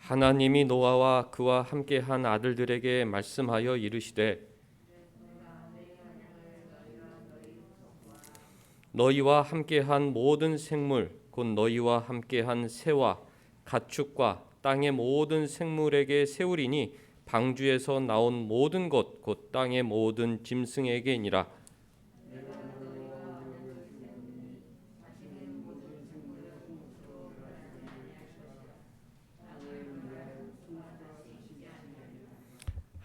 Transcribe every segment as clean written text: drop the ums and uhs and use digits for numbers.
하나님이 노아와 그와 함께한 아들들에게 말씀하여 이르시되 너희와 함께한 모든 생물 곧 너희와 함께한 새와 가축과 땅의 모든 생물에게 세우리니 방주에서 나온 모든 것 곧 땅의 모든 짐승에게니라.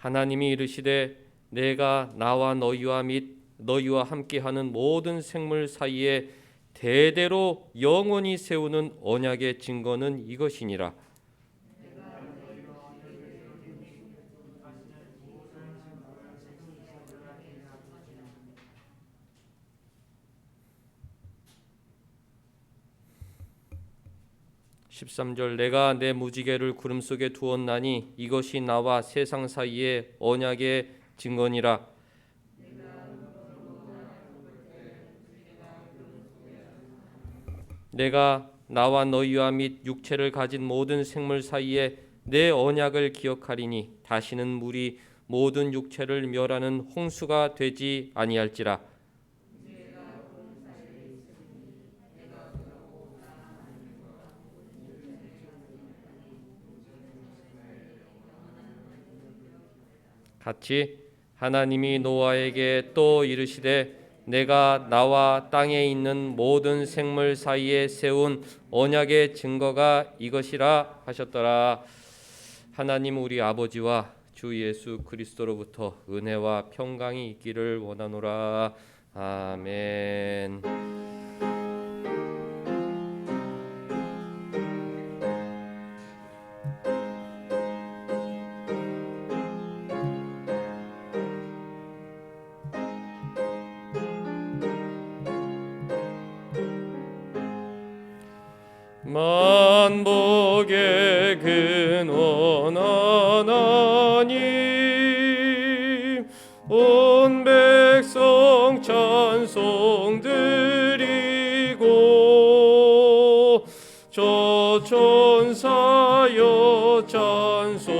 하나님이 이르시되 내가 나와 너희와 및 너희와 함께하는 모든 생물 사이에 대대로 영원히 세우는 언약의 증거는 이것이니라. 13절 내가 내 무지개를 구름 속에 두었나니 이것이 나와 세상 사이의 언약의 증거니라. 내가 나와 너희와 및 육체를 가진 모든 생물 사이에 내 언약을 기억하리니 다시는 물이 모든 육체를 멸하는 홍수가 되지 아니할지라. 같이 하나님이 노아에게 또 이르시되 내가 나와 땅에 있는 모든 생물 사이에 세운 언약의 증거가 이것이라 하셨더라. 하나님 우리 아버지와 주 예수 그리스도로부터 은혜와 평강이 있기를 원하노라. 아멘. 만복의 근원 하나님 온 백성 찬송 드리고 저 천사여 찬송하세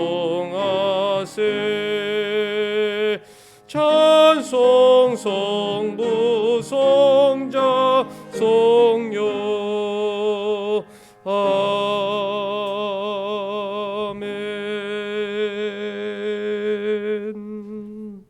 찬송 성부 성자 성령 아멘.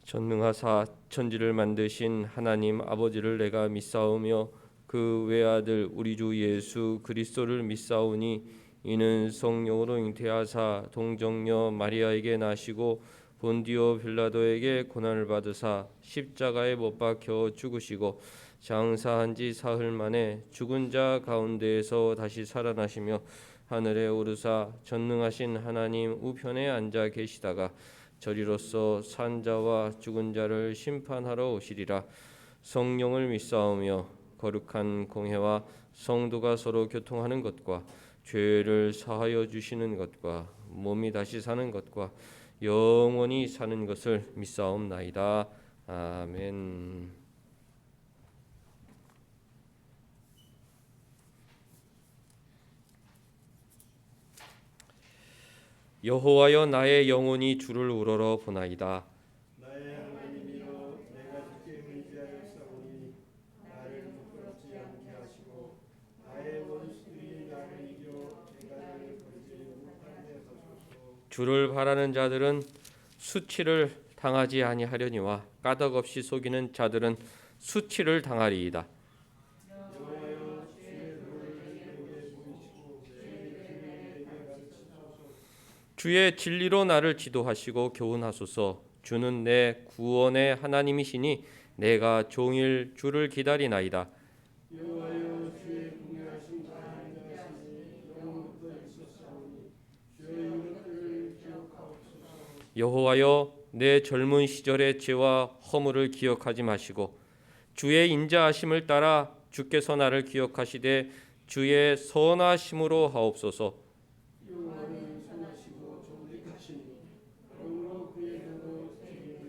전능하사 천지를 만드신 하나님 아버지를 내가 믿사오며 그 외아들 우리 주 예수 그리스도를 믿사오니 이는 성령으로 잉태하사 동정녀 마리아에게 나시고 본디오 빌라도에게 고난을 받으사 십자가에 못 박혀 죽으시고 장사한 지 사흘 만에 죽은 자 가운데에서 다시 살아나시며 하늘에 오르사 전능하신 하나님 우편에 앉아 계시다가 저리로서 산 자와 죽은 자를 심판하러 오시리라. 성령을 믿사오며 거룩한 공회와 성도가 서로 교통하는 것과 죄를 사하여 주시는 것과 몸이 다시 사는 것과 영원히 사는 것을 믿사옵나이다. 아멘. 여호와여 나의 영혼이 주를 우러러 보나이다. 나의 하나님이여 내가 주께 의지하여 싸우니 나를 부끄럽지 않게 하시고 나의 원수들이 나를 이겨 내가 나를 버리지 못하게 하소서. 주를 바라는 자들은 수치를 당하지 아니하려니와 까닭없이 속이는 자들은 수치를 당하리이다. 여호와여 주의 도를 내게 보이시고 주의 길을 내게 가르치소서. 주의 진리로 나를 지도하시고 교훈하소서. 주는 내 구원의 하나님이시니 내가 종일 주를 기다리나이다. 여호와여 주의 공의하신 자인자시니 영원부터 있었사오니 주의 이것들을 기억하옵소서. 여호와여 내 젊은 시절의 죄와 허물을 기억하지 마시고 주의 인자하심을 따라 주께서 나를 기억하시되 주의 선하심으로 하옵소서. 여호와는 선하시고 정직하시니 그러므로 그에게도 책임을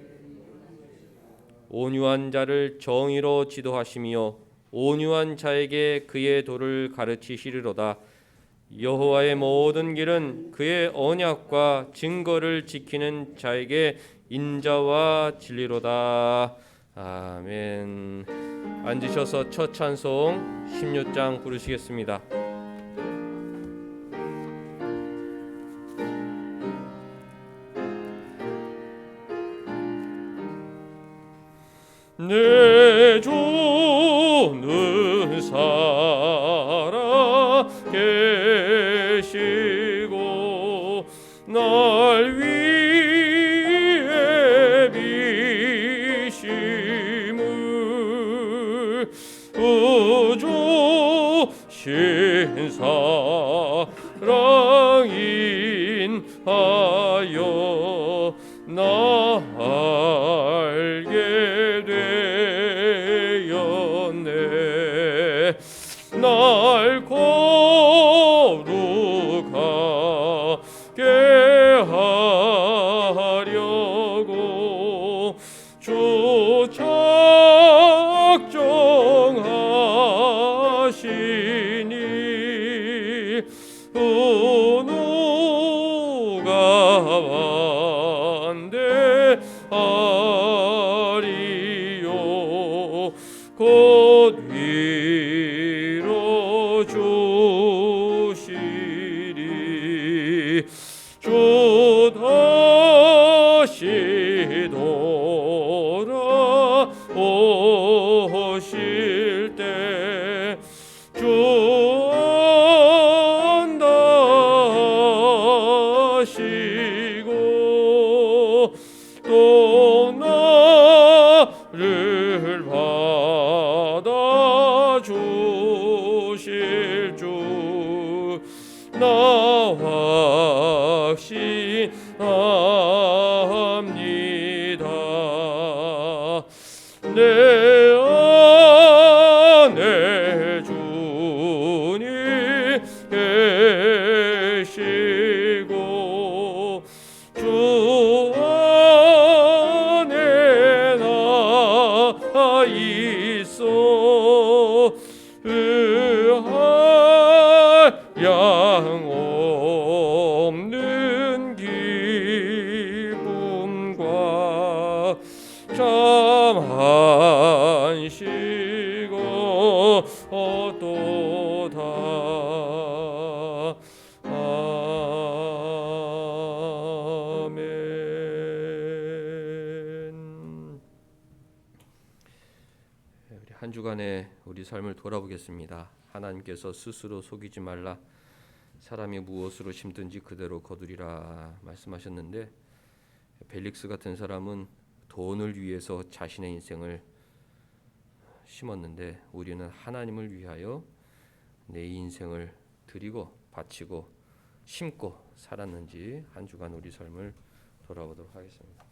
온유한 자를 정의로 지도하시며 온유한 자에게 그의 도를 가르치시리로다. 여호와의 모든 길은 그의 언약과 증거를 지키는 자에게 인자와 진리로다. 아멘. 앉으셔서 첫 찬송 16장 부르시겠습니다. 내 주는 살아 계시고 날 위해 비심을 주신 사랑인하여 나 알게 되었네. 날 거룩하게 하려고 주 작정하시니 누가 반대하리요. 곧 위로 주시리. 주 다시 돌아오실 때 주 안다시고 또 나를 받아주실 줄 나 확신합니다. 내 안에 주님 계시고 주 안에 나 있어 양 없는 기쁨과 참 안식어 얻도다. 아멘. 우리 한 주간의 우리 삶을 돌아보겠습니다. 하나님께서 스스로 속이지 말라. 사람이 무엇으로 심든지 그대로 거두리라 말씀하셨는데, 벨릭스 같은 사람은 돈을 위해서 자신의 인생을 심었는데 우리는 하나님을 위하여 내 인생을 드리고 바치고 심고 살았는지 한 주간 우리 삶을 돌아보도록 하겠습니다.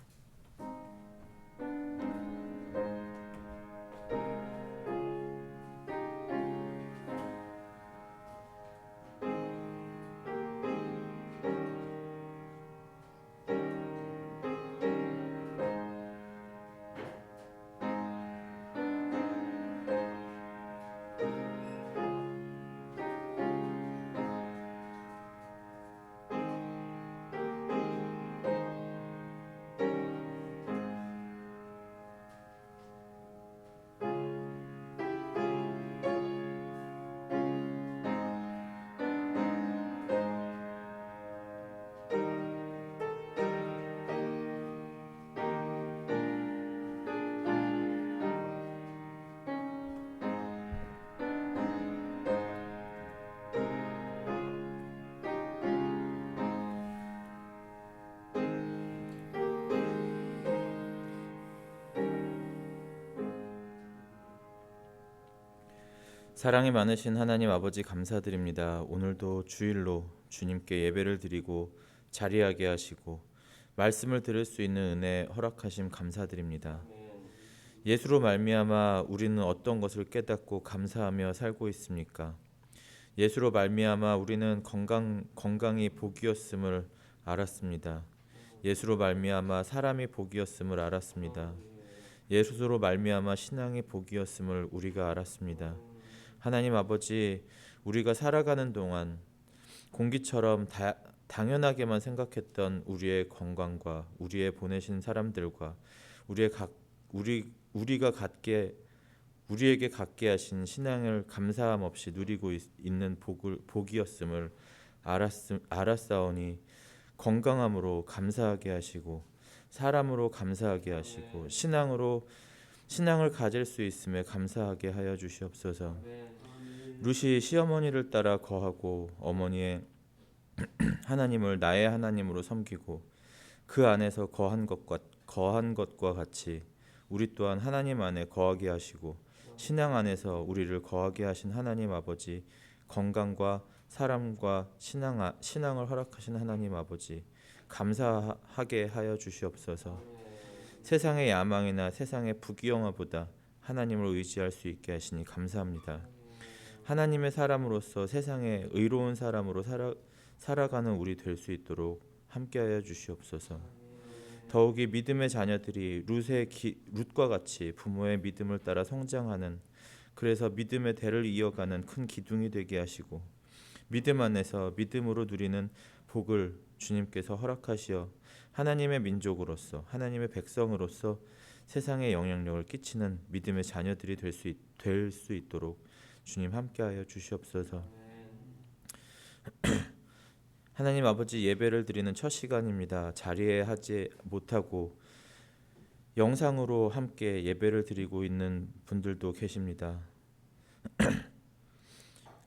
사랑이 많으신 하나님 아버지 감사드립니다. 오늘도 주일로 주님께 예배를 드리고 자리하게 하시고 말씀을 들을 수 있는 은혜 허락하심 감사드립니다. 예수로 말미암아 우리는 어떤 것을 깨닫고 감사하며 살고 있습니까? 예수로 말미암아 우리는 건강이 복이었음을 알았습니다. 예수로 말미암아 사람이 복이었음을 알았습니다. 예수로 말미암아 신앙이 복이었음을 우리가 알았습니다. 하나님 아버지, 우리가 살아가는 동안 공기처럼 당연하게만 생각했던 우리의 건강과 우리의 보내신 사람들과 우리가 우리에게 갖게 하신 신앙을 감사함 없이 누리고 있는 복이었음을 알았사오니 건강함으로 감사하게 하시고 사람으로 감사하게 하시고 신앙을 가질 수 있음에 감사하게 하여 주시옵소서. 룻이 시어머니를 따라 거하고 어머니의 하나님을 나의 하나님으로 섬기고 그 안에서 거한 것과 같이 우리 또한 하나님 안에 거하게 하시고 신앙 안에서 우리를 거하게 하신 하나님 아버지, 건강과 사람과 신앙을 허락하신 하나님 아버지, 감사하게 하여 주시옵소서. 세상의 야망이나 세상의 부귀영화보다 하나님을 의지할 수 있게 하시니 감사합니다. 하나님의 사람으로서 세상의 의로운 사람으로 살아가는 우리 될 수 있도록 함께하여 주시옵소서. 더욱이 믿음의 자녀들이 룻과 같이 부모의 믿음을 따라 성장하는, 그래서 믿음의 대를 이어가는 큰 기둥이 되게 하시고 믿음 안에서 믿음으로 누리는 복을 주님께서 허락하시어 하나님의 민족으로서 하나님의 백성으로서 세상에 영향력을 끼치는 믿음의 자녀들이 될 수 있도록 주님 함께하여 주시옵소서. 하나님 아버지, 예배를 드리는 첫 시간입니다. 자리에 하지 못하고 영상으로 함께 예배를 드리고 있는 분들도 계십니다.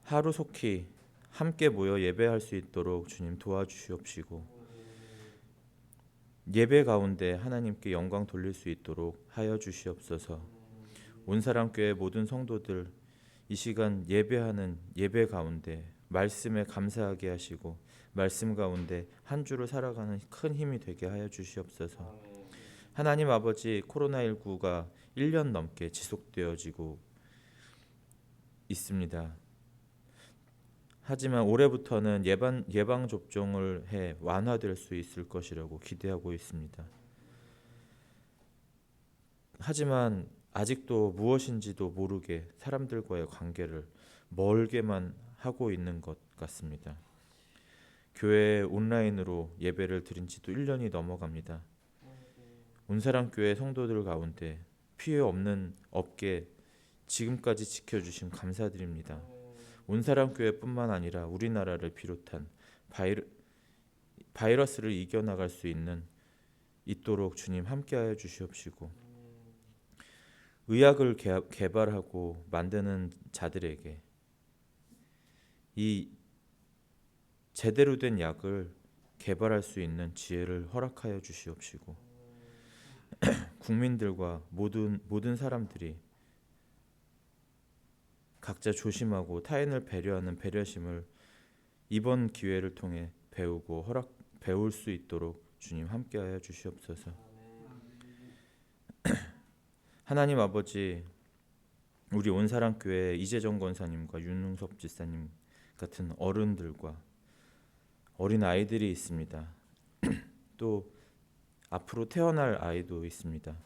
하루속히 함께 모여 예배할 수 있도록 주님 도와주시옵시고 예배 가운데 하나님께 영광 돌릴 수 있도록 하여 주시옵소서. 온사랑교회 모든 성도들 이 시간 예배하는 예배 가운데 말씀에 감사하게 하시고 말씀 가운데 한 주를 살아가는 큰 힘이 되게 하여 주시옵소서. 하나님 아버지, 코로나19가 1년 넘게 지속되어지고 있습니다. 하지만 올해부터는 예방 접종을 해 완화될 수 있을 것이라고 기대하고 있습니다. 하지만 아직도 무엇인지도 모르게 사람들과의 관계를 멀게만 하고 있는 것 같습니다. 교회 온라인으로 예배를 드린 지도 1년이 넘어갑니다. 온사랑교회 성도들 가운데 피해 없게 지금까지 지켜주심 감사드립니다. 온사랑교회뿐만 아니라 우리나라를 비롯한 바이러스를 이겨나갈 수 있도록 주님 함께하여 주시옵시고 의학을 개발하고 만드는 자들에게 이 제대로 된 약을 개발할 수 있는 지혜를 허락하여 주시옵시고 국민들과 모든 사람들이 각자 조심하고 타인을 배려하는 배려심을 이번 기회를 통해 배울 수 있도록 주님 함께하여 주시옵소서. 하나님 아버지, 우리 온사랑교회 이재정 권사님과 윤웅섭 집사님 같은 어른들과 어린 아이들이 있습니다. 또 앞으로 태어날 아이도 있습니다.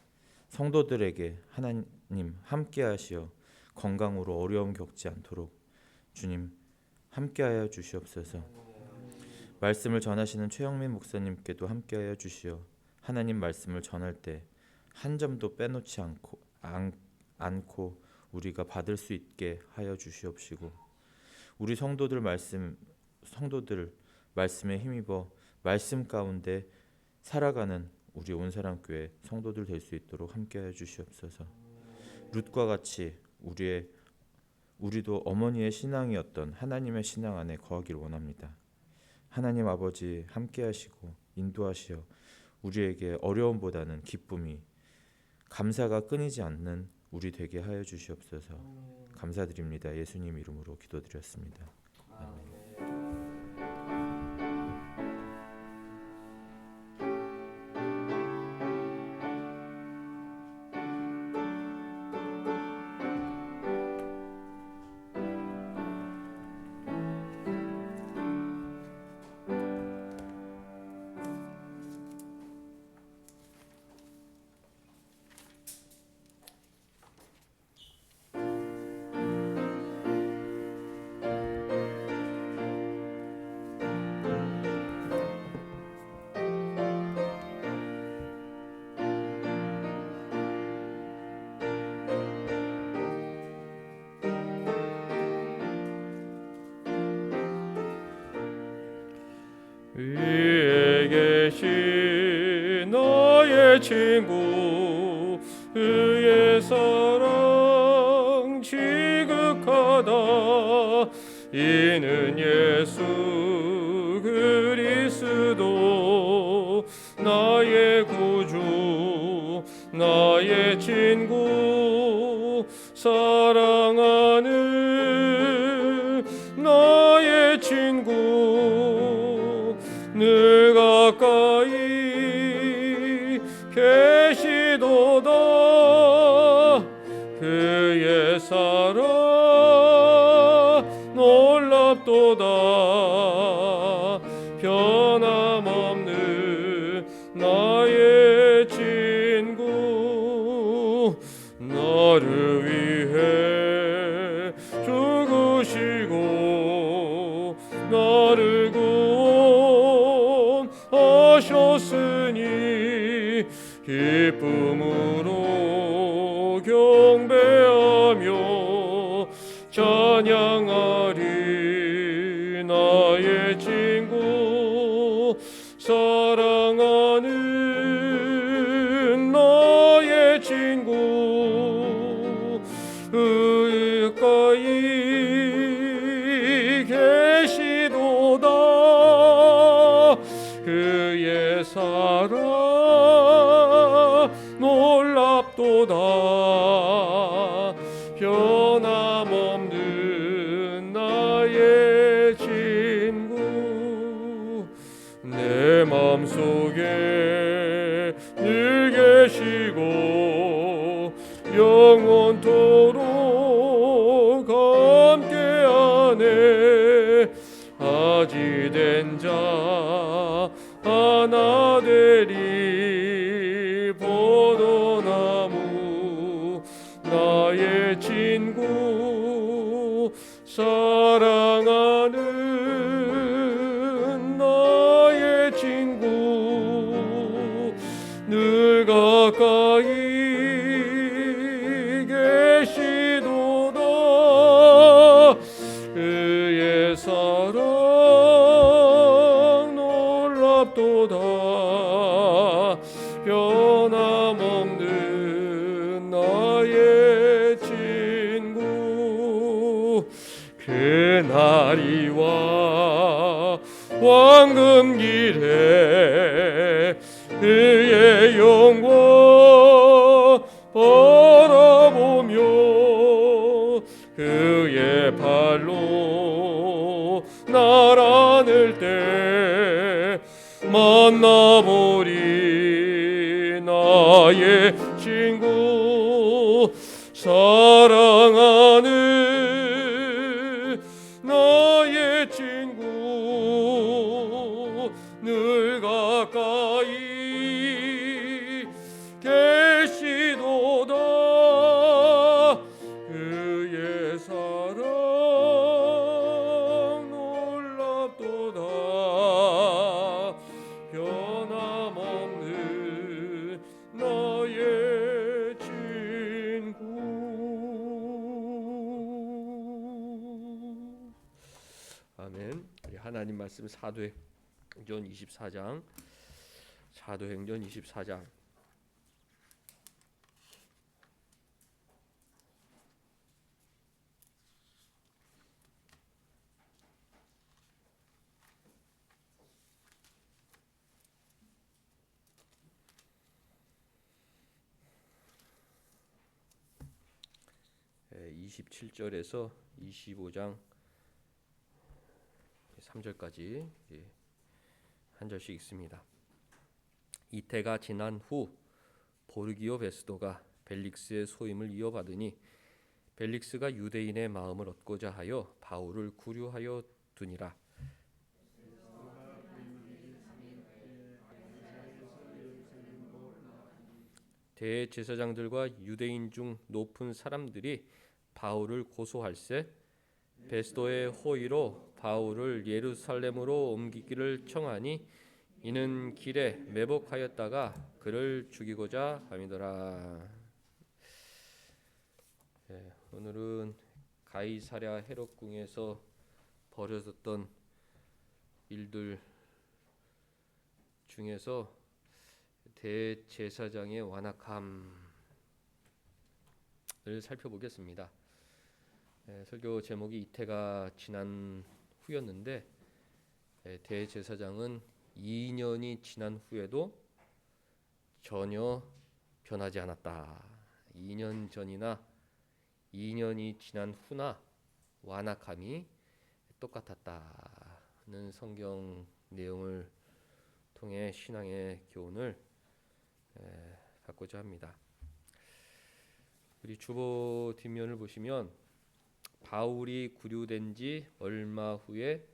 성도들에게 하나님 함께하시어 건강으로 어려움 겪지 않도록 주님 함께하여 주시옵소서. 말씀을 전하시는 최영민 목사님께도 함께하여 주시어 하나님 말씀을 전할 때 한 점도 빼놓지 않고 우리가 받을 수 있게 하여 주시옵시고 우리 성도들 말씀에 힘입어 말씀 가운데 살아가는 우리 온사랑교회 성도들 될 수 있도록 함께하여 주시옵소서. 룻과 같이 우리도 어머니의 신앙이었던 하나님의 신앙 안에 거하기를 원합니다. 하나님 아버지 함께하시고 인도하시어 우리에게 어려움보다는 기쁨이 감사가 끊이지 않는 우리 되게 하여 주시옵소서. 감사드립니다. 예수님 이름으로 기도드렸습니다. 아멘. 친구 그의 사랑 지극하다. 이는 예수 그리스도 나의 구주 나의 친구 사랑하는 나의 친구 늘 가까이 계시도다. 그의 사랑 놀랍도다. 변함없는 나의 친구 나를 위해 죽으시고 나를 구원하셨으니 기쁨으로 경배하며 찬양하리. 나의 친구 사랑하는 나의 친구 가까이 계시도다. 그의 사랑 놀랍도다. 변함없는 나의 친구 내 맘속에 늘 계시고 영원토록 함께하네. 아지된 자 하나 되리 포도나무 나의 친구 사랑하는 나의 친구 늘 가까이 계시도다. 그의 사랑 놀랍도다. 변함없는 나의 친구 그날이와 황금길에 그의 영광 바라보며 그의 발로 날 안을 때 만나보리. 나의 친구 사랑하는 나의 친구 늘 가까이 계시도다. 그의 사랑 놀랍도다. 변함없는 나의 친구. 아멘. 우리 하나님 말씀 사도행전 24장 사도행전 24장 27절에서 25장 3절까지 한 절씩 읽습니다. 이태가 지난 후 보르기오 베스도가 벨릭스의 소임을 이어받으니 벨릭스가 유대인의 마음을 얻고자 하여 바울을 구류하여 두니라. 대제사장들과 유대인 중 높은 사람들이 바울을 고소할세 베스도의 호의로 바울을 예루살렘으로 옮기기를 청하니 이는 길에 매복하였다가 그를 죽이고자 함이더라. 오늘은 가이사랴 헤롯궁에서 벌어졌던 일들 중에서 대제사장의 완악함을 살펴보겠습니다. 설교 제목이 이태가 지난 후였는데 대제사장은 2년이 지난 후에도 전혀 변하지 않았다. 2년 전이나 2년이 지난 후나 완악함이 똑같았다는 성경 내용을 통해 신앙의 교훈을 갖고자 합니다. 우리 주보 뒷면을 보시면 바울이 구류된 지 얼마 후에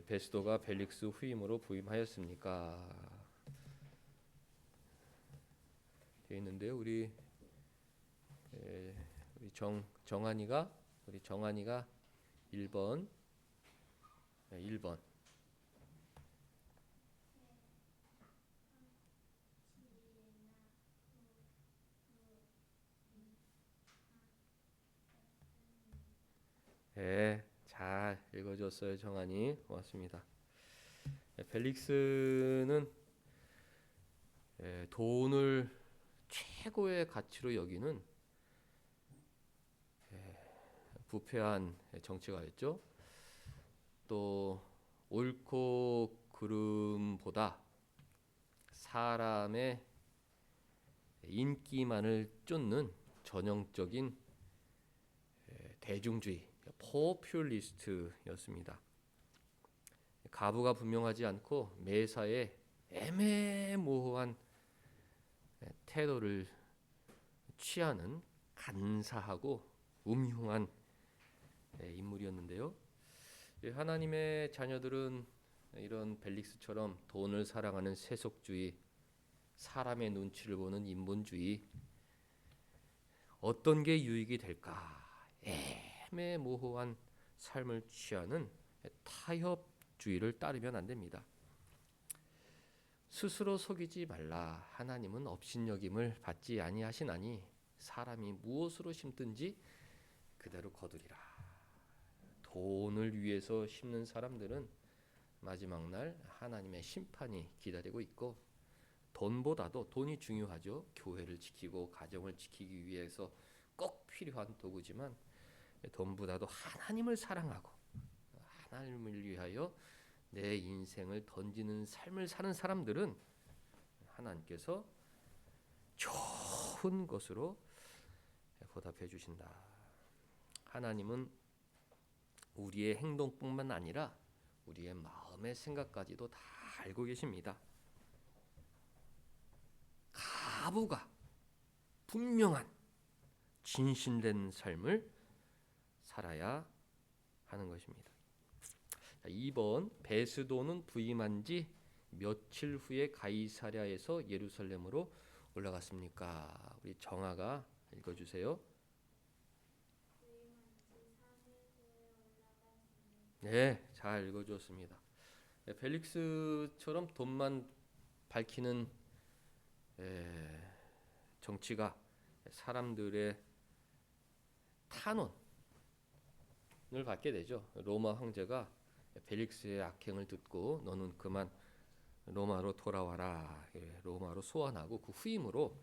베스도가 벨릭스 후임으로 부임하였습니까? 되어 있는데요. 우리 정한이가 1번 1번 잘 읽어줬어요. 정한이 고맙습니다. 벨릭스는 돈을 최고의 가치로 여기는 부패한 정치가였죠. 또 옳고 그름보다 사람의 인기만을 쫓는 전형적인 대중주의 포퓰리스트였습니다. 가부가 분명하지 않고 매사에 애매모호한 태도를 취하는 간사하고 음흉한 인물이었는데요. 하나님의 자녀들은 이런 벨릭스처럼 돈을 사랑하는 세속주의, 사람의 눈치를 보는 인본주의, 어떤 게 유익이 될까 애매모호한 삶을 취하는 타협주의를 따르면 안 됩니다. 스스로 속이지 말라. 하나님은 업신여김을 받지 아니하시나니 사람이 무엇으로 심든지 그대로 거두리라. 돈을 위해서 심는 사람들은 마지막 날 하나님의 심판이 기다리고 있고, 돈보다도 돈이 중요하죠. 교회를 지키고 가정을 지키기 위해서 꼭 필요한 도구지만 돈보다도 하나님을 사랑하고 하나님을 위하여 내 인생을 던지는 삶을 사는 사람들은 하나님께서 좋은 것으로 보답해 주신다. 하나님은 우리의 행동뿐만 아니라 우리의 마음의 생각까지도 다 알고 계십니다. 가부가 분명한 진실된 삶을 살아야 하는 것입니다. 2번 베스도는 부임한 지 며칠 후에 가이사랴에서 예루살렘으로 올라갔습니까? 우리 정아가 읽어주세요. 네, 잘 읽어주었습니다. 벨릭스처럼 돈만 밝히는 정치가 사람들의 탄원을 받게 되죠. 로마 황제가 벨릭스의 악행을 듣고 너는 그만 로마로 돌아와라. 로마로 소환하고 그 후임으로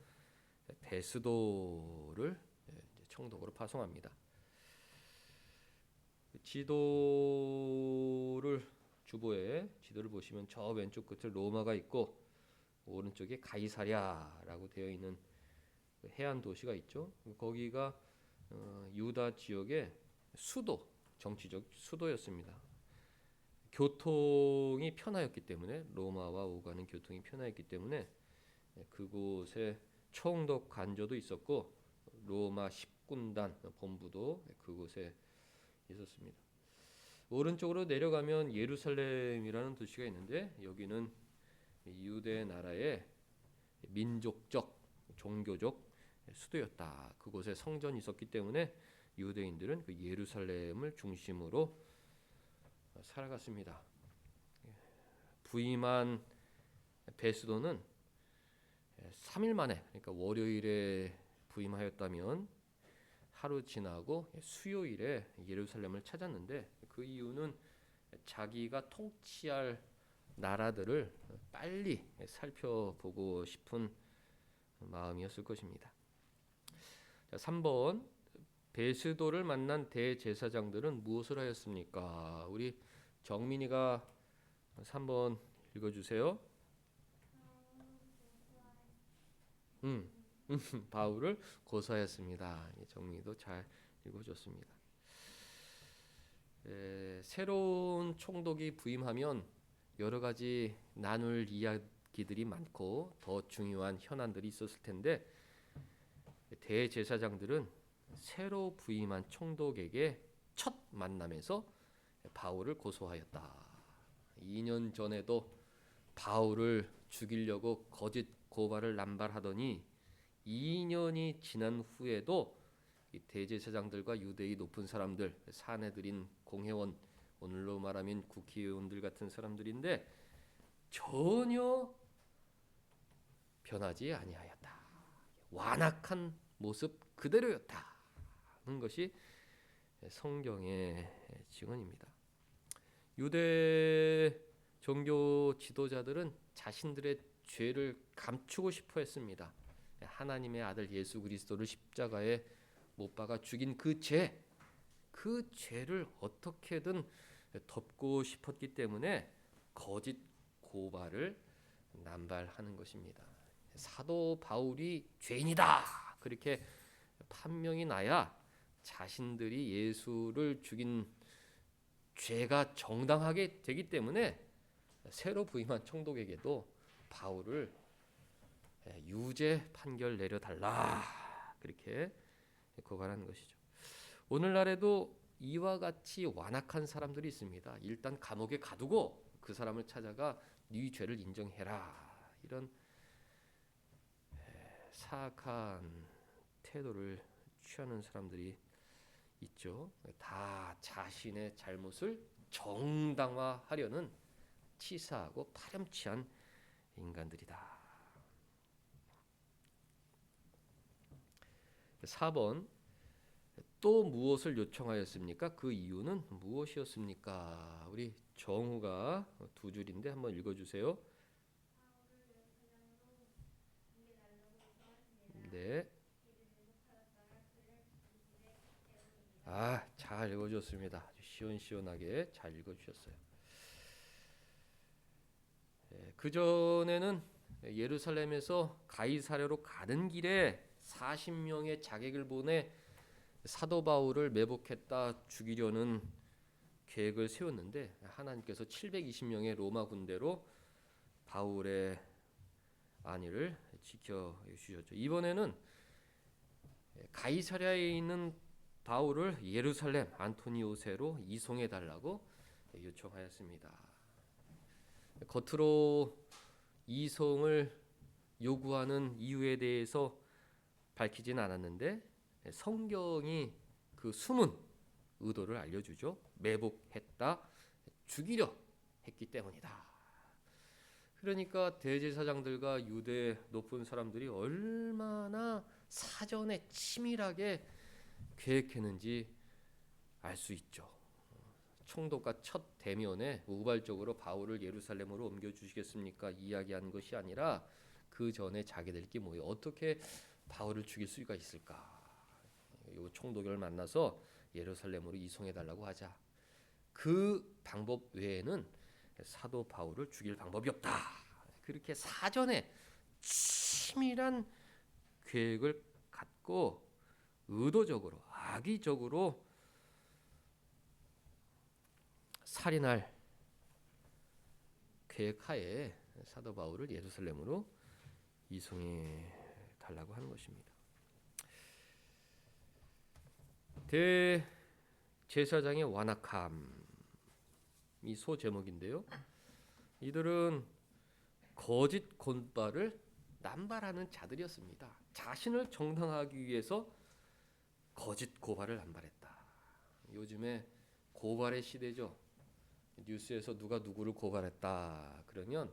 베스도를 총독으로 파송합니다. 주보에 지도를 보시면 저 왼쪽 끝에 로마가 있고 오른쪽에 가이사랴라고 되어 있는 해안 도시가 있죠. 거기가 유다 지역의 정치적 수도였습니다. 교통이 편하였기 때문에, 로마와 오가는 교통이 편하였기 때문에 그곳에 총독 관저도 있었고 로마 10군단 본부도 그곳에 있었습니다. 오른쪽으로 내려가면 예루살렘이라는 도시가 있는데, 여기는 유대 나라의 민족적, 종교적 수도였다. 그곳에 성전이 있었기 때문에 유대인들은 그 예루살렘을 중심으로 살아갔습니다. 부임한 베스도는 3일 만에, 그러니까 월요일에 부임하였다면 하루 지나고 수요일에 예루살렘을 찾았는데, 그 이유는 자기가 통치할 나라들을 빨리 살펴보고 싶은 마음이었을 것입니다. 자, 3번 베스도를 만난 대제사장들은 무엇을 하였습니까? 우리 정민이가 3번 읽어주세요. 바울을 고소하였습니다. 정민이도 잘 읽어줬습니다. 새로운 총독이 부임하면 여러 가지 나눌 이야기들이 많고 더 중요한 현안들이 있었을 텐데 대제사장들은 새로 부임한 총독에게 첫 만남에서 바울을 고소하였다. 2년 전에도 바울을 죽이려고 거짓 고발을 남발하더니 2년이 지난 후에도 이 대제사장들과 유대의 높은 사람들, 사내들인 공회원, 오늘로 말하면 국회의원들 같은 사람들인데 전혀 변하지 아니하였다. 완악한 모습 그대로였다 하는 것이 성경의 증언입니다. 유대 종교 지도자들은 자신들의 죄를 감추고 싶어 했습니다. 하나님의 아들 예수 그리스도를 십자가에 못 박아 죽인 그 죄를 어떻게든 덮고 싶었기 때문에 거짓 고발을 남발하는 것입니다. 사도 바울이 죄인이다 그렇게 판명이 나야 자신들이 예수를 죽인 죄가 정당하게 되기 때문에 새로 부임한 총독에게도 바울을 유죄 판결 내려달라 그렇게 고발하는 것이죠. 오늘날에도 이와 같이 완악한 사람들이 있습니다. 일단 감옥에 가두고 그 사람을 찾아가 네 죄를 인정해라 이런 사악한 태도를 취하는 사람들이 있죠. 다 자신의 잘못을 정당화하려는 치사하고 파렴치한 인간들이다. 4번 또 무엇을 요청하였습니까? 그 이유는 무엇이었습니까? 우리 정우가 두 줄인데 한번 읽어주세요. 네. 잘 읽어주셨습니다. 아주 시원시원하게 잘 읽어주셨어요. 그 전에는 예루살렘에서 가이사랴로 가는 길에 40명의 자객을 보내 사도 바울을 매복했다 죽이려는 계획을 세웠는데 하나님께서 720명의 로마 군대로 바울의 안위를 지켜주셨죠. 이번에는 가이사랴에 있는 바울을 예루살렘 안토니오세로 이송해 달라고 요청하였습니다. 겉으로 이송을 요구하는 이유에 대해서 밝히진 않았는데 성경이 그 숨은 의도를 알려주죠. 매복했다, 죽이려 했기 때문이다. 그러니까 대제사장들과 유대 높은 사람들이 얼마나 사전에 치밀하게 계획했는지 알 수 있죠. 총독과 첫 대면에 우발적으로 바울을 예루살렘으로 옮겨주시겠습니까? 이야기한 것이 아니라 그 전에 자기들끼리 모여 어떻게 바울을 죽일 수가 있을까? 요 총독을 만나서 예루살렘으로 이송해달라고 하자. 그 방법 외에는 사도 바울을 죽일 방법이 없다. 그렇게 사전에 치밀한 계획을 갖고 의도적으로 악의적으로 살인할 계획하에 사도 바울을 예루살렘으로 이송해 달라고 하는 것입니다. 대제사장의 완악함 이 소제목인데요. 이들은 거짓 고발을 남발하는 자들이었습니다. 자신을 정당하기 위해서 거짓 고발을 남발했다. 요즘에 고발의 시대죠. 뉴스에서 누가 누구를 고발했다 그러면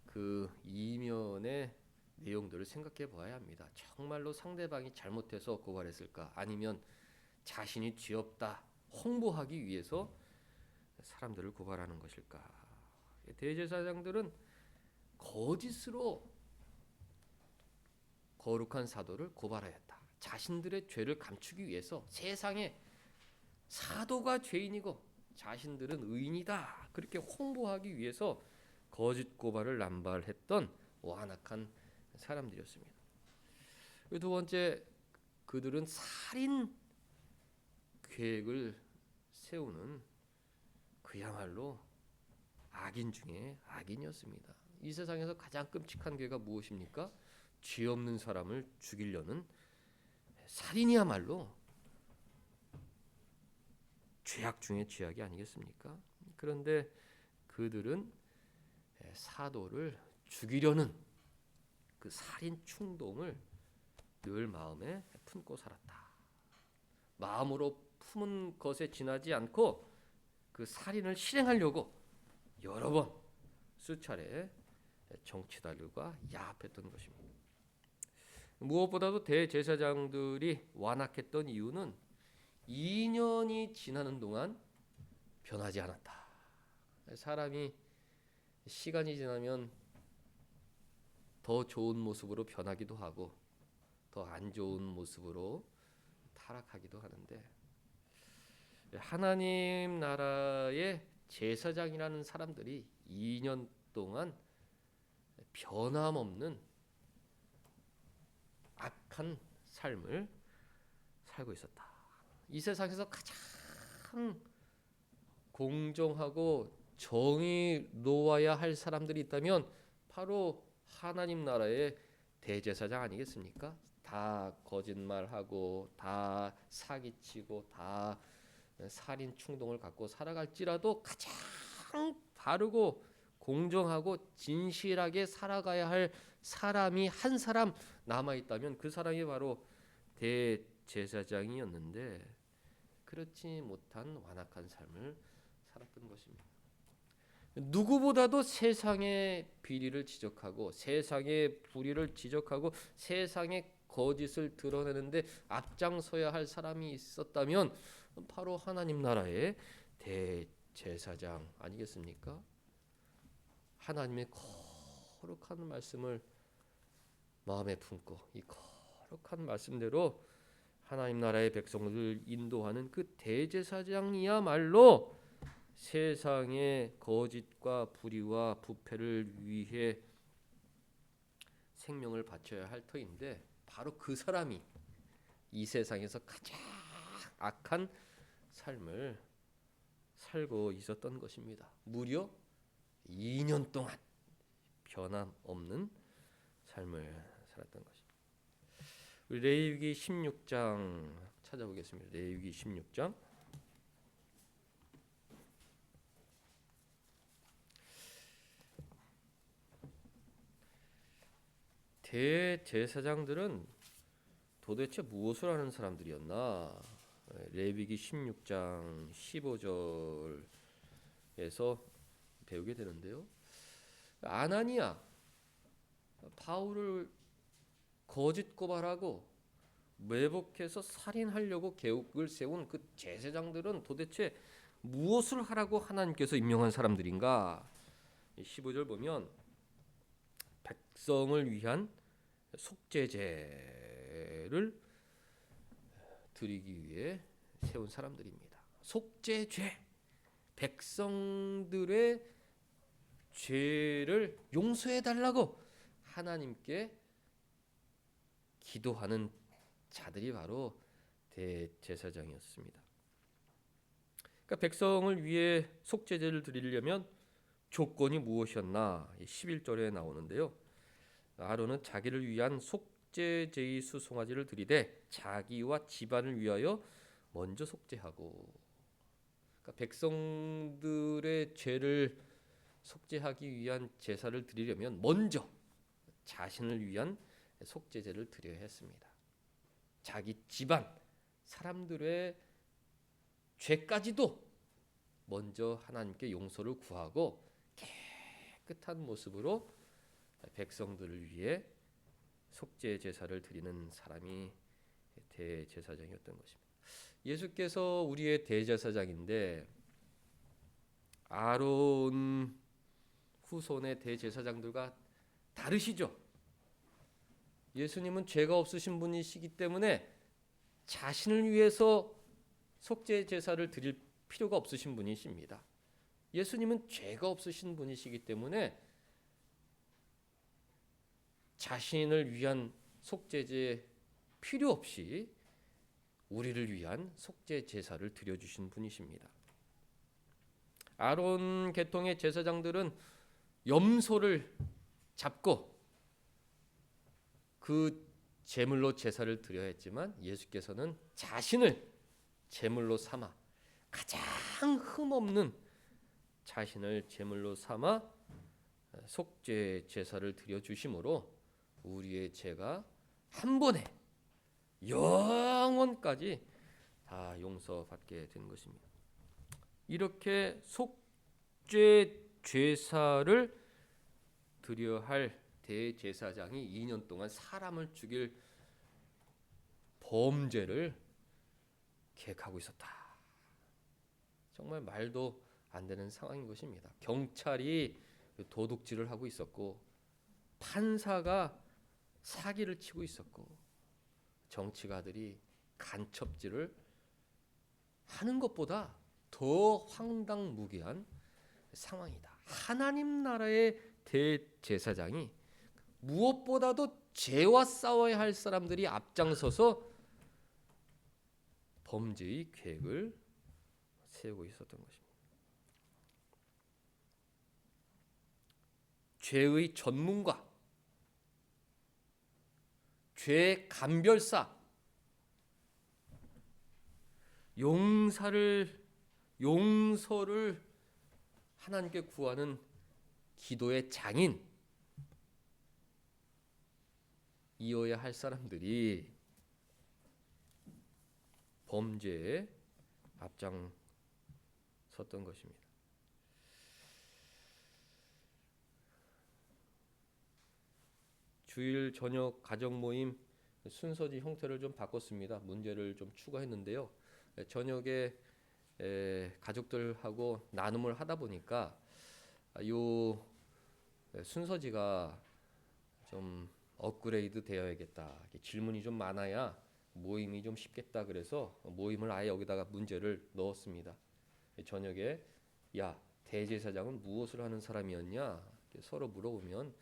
그 이면의 내용들을 생각해 봐야 합니다. 정말로 상대방이 잘못해서 고발했을까? 아니면 자신이 죄 없다 홍보하기 위해서 사람들을 고발하는 것일까? 대제사장들은 거짓으로 거룩한 사도를 고발하였다. 자신들의 죄를 감추기 위해서 세상에 사도가 죄인이고 자신들은 의인이다, 그렇게 홍보하기 위해서 거짓 고발을 남발했던 완악한 사람들이었습니다. 두 번째, 그들은 살인 계획을 세우는 그야말로 악인 중에 악인이었습니다. 이 세상에서 가장 끔찍한 죄가 무엇입니까? 죄 없는 사람을 죽이려는 살인이야말로 죄악 중에 죄악이 아니겠습니까? 그런데 그들은 사도를 죽이려는 그 살인 충동을 늘 마음에 품고 살았다. 마음으로 품은 것에 지나지 않고 그 살인을 실행하려고 여러 번 수차례 정치달들과 야합했던 것입니다. 무엇보다도 대제사장들이 완악했던 이유는 2년이 지나는 동안 변하지 않았다. 사람이 시간이 지나면 더 좋은 모습으로 변하기도 하고 더 안 좋은 모습으로 타락하기도 하는데, 하나님 나라의 제사장이라는 사람들이 2년 동안 변함없는 악한 삶을 살고 있었다. 이 세상에서 가장 공정하고 정의로워야 할 사람들이 있다면 바로 하나님 나라의 대제사장 아니겠습니까? 다 거짓말하고 다 사기치고 다 살인 충동을 갖고 살아갈지라도 가장 바르고 공정하고 진실하게 살아가야 할 사람이 한 사람 남아 있다면 그 사람이 바로 대제사장이었는데, 그렇지 못한 완악한 삶을 살았던 것입니다. 누구보다도 세상의 비리를 지적하고 세상의 불의를 지적하고 세상의 거짓을 드러내는데 앞장서야 할 사람이 있었다면 바로 하나님 나라의 대제사장 아니겠습니까? 하나님의 거룩한 말씀을 마음에 품고 이 거룩한 말씀대로 하나님 나라의 백성들을 인도하는 그 대제사장이야말로 세상의 거짓과 불의와 부패를 위해 생명을 바쳐야 할 터인데, 바로 그 사람이 이 세상에서 가장 악한 삶을 살고 있었던 것입니다. 무려 2년 동안 변함없는 삶을 살았던 것입니다. 레위기 16장 찾아보겠습니다. 레위기 16장. 대제사장들은 도대체 무엇을 하는 사람들이었나? 레위기 16장 15절에서 배우게 되는데요. 아나니아 바울을 거짓 고발하고 매복해서 살인하려고 계획을 세운 그 제사장들은 도대체 무엇을 하라고 하나님께서 임명한 사람들인가? 15절 보면 백성을 위한 속죄제를 드리기 위해 세운 사람들입니다. 속죄죄, 백성들의 죄를 용서해 달라고 하나님께 기도하는 자들이 바로 대제사장이었습니다. 그러니까 백성을 위해 속죄제를 드리려면 조건이 무엇이었나? 11절에 나오는데요. 아론은 자기를 위한 속죄제의 수송아지를 드리되 자기와 집안을 위하여 먼저 속죄하고, 그러니까 백성들의 죄를 속죄하기 위한 제사를 드리려면 먼저 자신을 위한 속죄제를 드려야 했습니다. 자기 집안 사람들의 죄까지도 먼저 하나님께 용서를 구하고 깨끗한 모습으로 백성들을 위해 속죄 제사를 드리는 사람이 대제사장이었던 것입니다. 예수께서 우리의 대제사장인데 아론의 후손의 대제사장들과 다르시죠. 예수님은 죄가 없으신 분이시기 때문에 자신을 위해서 속죄 제사를 드릴 필요가 없으신 분이십니다. 예수님은 죄가 없으신 분이시기 때문에 자신을 위한 속죄제 필요 없이 우리를 위한 속죄 제사를 드려주신 분이십니다. 아론 계통의 제사장들은 염소를 잡고 그 제물로 제사를 드려야 했지만 예수께서는 자신을 제물로 삼아 가장 흠없는 자신을 제물로 삼아 속죄 제사를 드려 주심으로 우리의 죄가 한 번에 영원까지 다 용서받게 되는 것입니다. 이렇게 속죄 제사를 드려야 할 대제사장이 2년 동안 사람을 죽일 범죄를 계획하고 있었다. 정말 말도 안 되는 상황인 것입니다. 경찰이 도둑질을 하고 있었고 판사가 사기를 치고 있었고 정치가들이 간첩질을 하는 것보다 더 황당무계한 상황이다. 하나님 나라의 대제사장이 무엇보다도 죄와 싸워야 할 사람들이 앞장서서 범죄의 계획을 세우고 있었던 것입니다. 죄의 전문가, 죄 감별사, 용서를 하나님께 구하는 기도의 장인, 이어야 할 사람들이 범죄에 앞장섰던 것입니다. 주일 저녁 가정 모임 순서지 형태를 좀 바꿨습니다. 문제를 좀 추가했는데요. 저녁에 가족들하고 나눔을 하다 보니까 요 순서지가 좀 업그레이드 되어야겠다. 질문이 좀 많아야 모임이 좀 쉽겠다. 그래서 모임을 아예 여기다가 문제를 넣었습니다. 저녁에 야, 대제사장은 무엇을 하는 사람이었냐? 서로 물어보면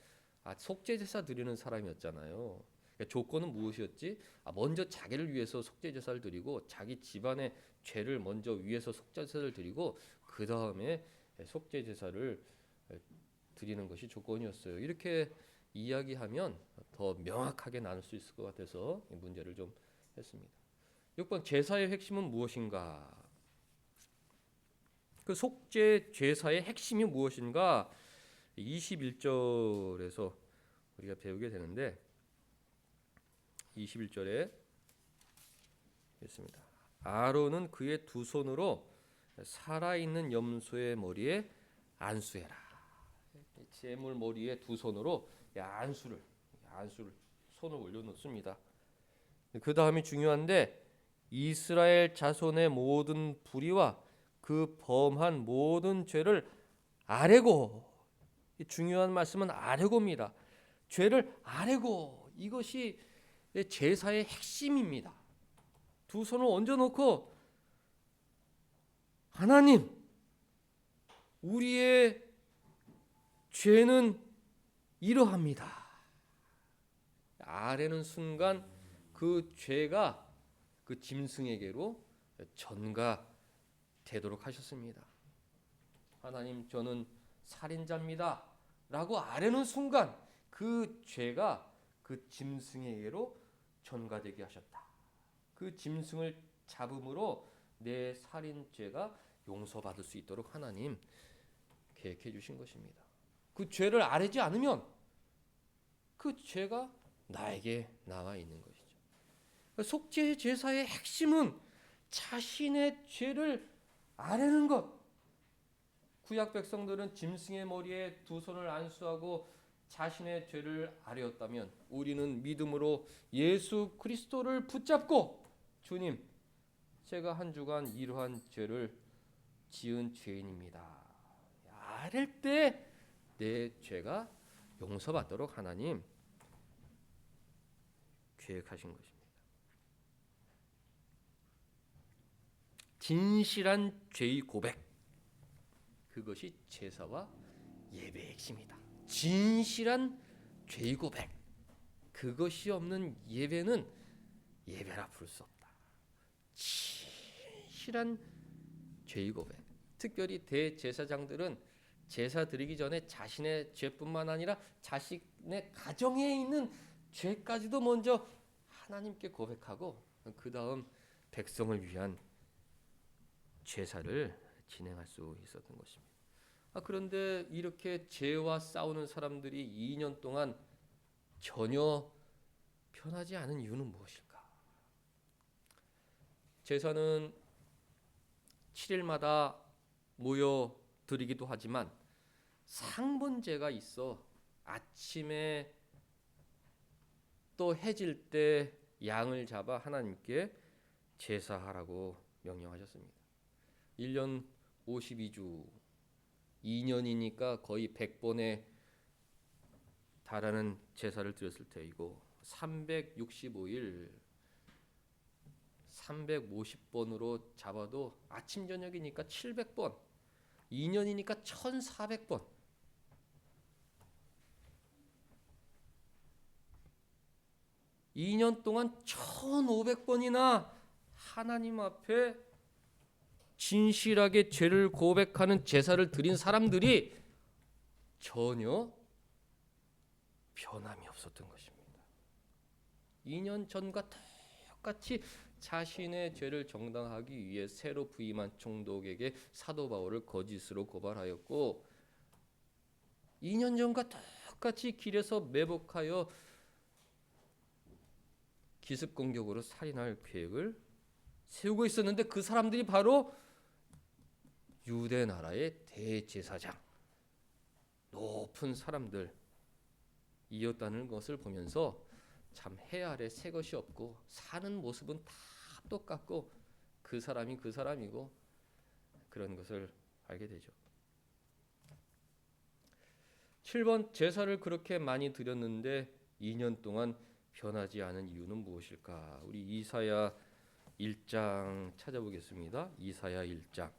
속죄제사 드리는 사람이었잖아요. 그러니까 조건은 무엇이었지? 먼저 자기를 위해서 속죄제사를 드리고 자기 집안의 죄를 먼저 위해서 속죄제사를 드리고 그 다음에 속죄제사를 드리는 것이 조건이었어요. 이렇게 이야기하면 더 명확하게 나눌 수 있을 것 같아서 이 문제를 좀 했습니다. 6번 제사의 핵심은 무엇인가? 그 속죄 제사의 핵심이 무엇인가? 21절에서 우리가 배우게 되는데 21절에 있습니다. 아론은 그의 두 손으로 살아있는 염소의 머리에 안수해라. 제물 머리에 두 손으로 안수를 손을 올려놓습니다. 그 다음이 중요한데 이스라엘 자손의 모든 불의와 그 범한 모든 죄를 아뢰고, 중요한 말씀은 아뢰고입니다. 죄를 아뢰고, 이것이 제사의 핵심입니다. 두 손을 얹어놓고 하나님, 우리의 죄는 이러합니다. 아뢰는 순간 그 죄가 그 짐승에게로 전가되도록 하셨습니다. 하나님, 저는 살인자입니다 라고 아뢰는 순간 그 죄가 그 짐승에게로 전가되게 하셨다. 그 짐승을 잡음으로 내 살인죄가 용서받을 수 있도록 하나님 계획해 주신 것입니다. 그 죄를 아뢰지 않으면 그 죄가 나에게 나와 있는 것이죠. 속죄 제사의 핵심은 자신의 죄를 아뢰는 것. 구약 백성들은 짐승의 머리에 두 손을 안수하고 자신의 죄를 아뢰었다면 우리는 믿음으로 예수 그리스도를 붙잡고 주님, 제가 한 주간 이러한 죄를 지은 죄인입니다. 아랠 때 내 죄가 용서받도록 하나님 계획하신 것입니다. 진실한 죄의 고백, 그것이 제사와 예배의 핵심이다. 진실한 죄의 고백, 그것이 없는 예배는 예배라 부를 수 없다. 진실한 죄의 고백. 특별히 대제사장들은 제사 드리기 전에 자신의 죄뿐만 아니라 자신의 가정에 있는 죄까지도 먼저 하나님께 고백하고 그 다음 백성을 위한 제사를 진행할 수 있었던 것입니다. 그런데 이렇게 죄와 싸우는 사람들이 2년 동안 전혀 변하지 않은 이유는 무엇일까? 제사는 7일마다 모여 드리기도 하지만 상번제가 있어 아침에 또 해질 때 양을 잡아 하나님께 제사하라고 명령하셨습니다. 1년 52주 2년이니까 거의 100번에 달하는 제사를 드렸을 때이고 365일 350번으로 잡아도 아침 저녁이니까 700번, 2년이니까 1400번. (2년) 동안 1500번이나 하나님 앞에 진실하게 죄를 고백하는 제사를 드린 사람들이 전혀 변함이 없었던 것입니다. 2년 전과 똑같이 자신의 죄를 정당하기 위해 새로 부임한 총독에게 사도 바울을 거짓으로 고발하였고 2년 전과 똑같이 길에서 매복하여 기습 공격으로 살인할 계획을 세우고 있었는데 그 사람들이 바로 유대 나라의 대제사장, 높은 사람들이었다는 것을 보면서 참 해 아래 새 것이 없고 사는 모습은 다 똑같고 그 사람이 그 사람이고 그런 것을 알게 되죠. 7번 제사를 그렇게 많이 드렸는데 2년 동안 변하지 않은 이유는 무엇일까? 우리 이사야 1장 찾아보겠습니다. 이사야 1장.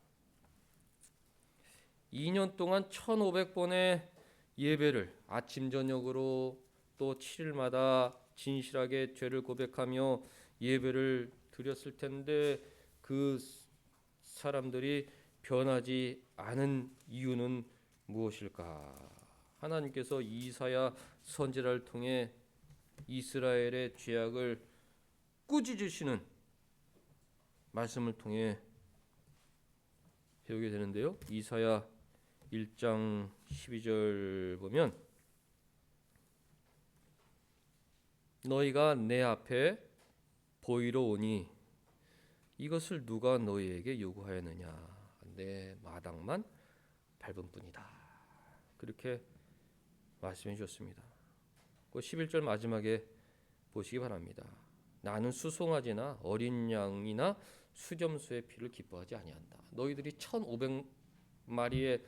2년 동안 1500번의 예배를 아침 저녁으로 또 7일마다 진실하게 죄를 고백하며 예배를 드렸을 텐데 그 사람들이 변하지 않은 이유는 무엇일까? 하나님께서 이사야 선지자를 통해 이스라엘의 죄악을 꾸짖으시는 말씀을 통해 배우게 되는데요. 이사야 1장 12절 보면 너희가 내 앞에 보이러 오니 이것을 누가 너희에게 요구하였느냐? 내 마당만 밟은 뿐이다. 그렇게 말씀해 주셨습니다. 그 11절 마지막에 보시기 바랍니다. 나는 수송아지나 어린 양이나 수점수의 피를 기뻐하지 아니한다. 너희들이 1500마리의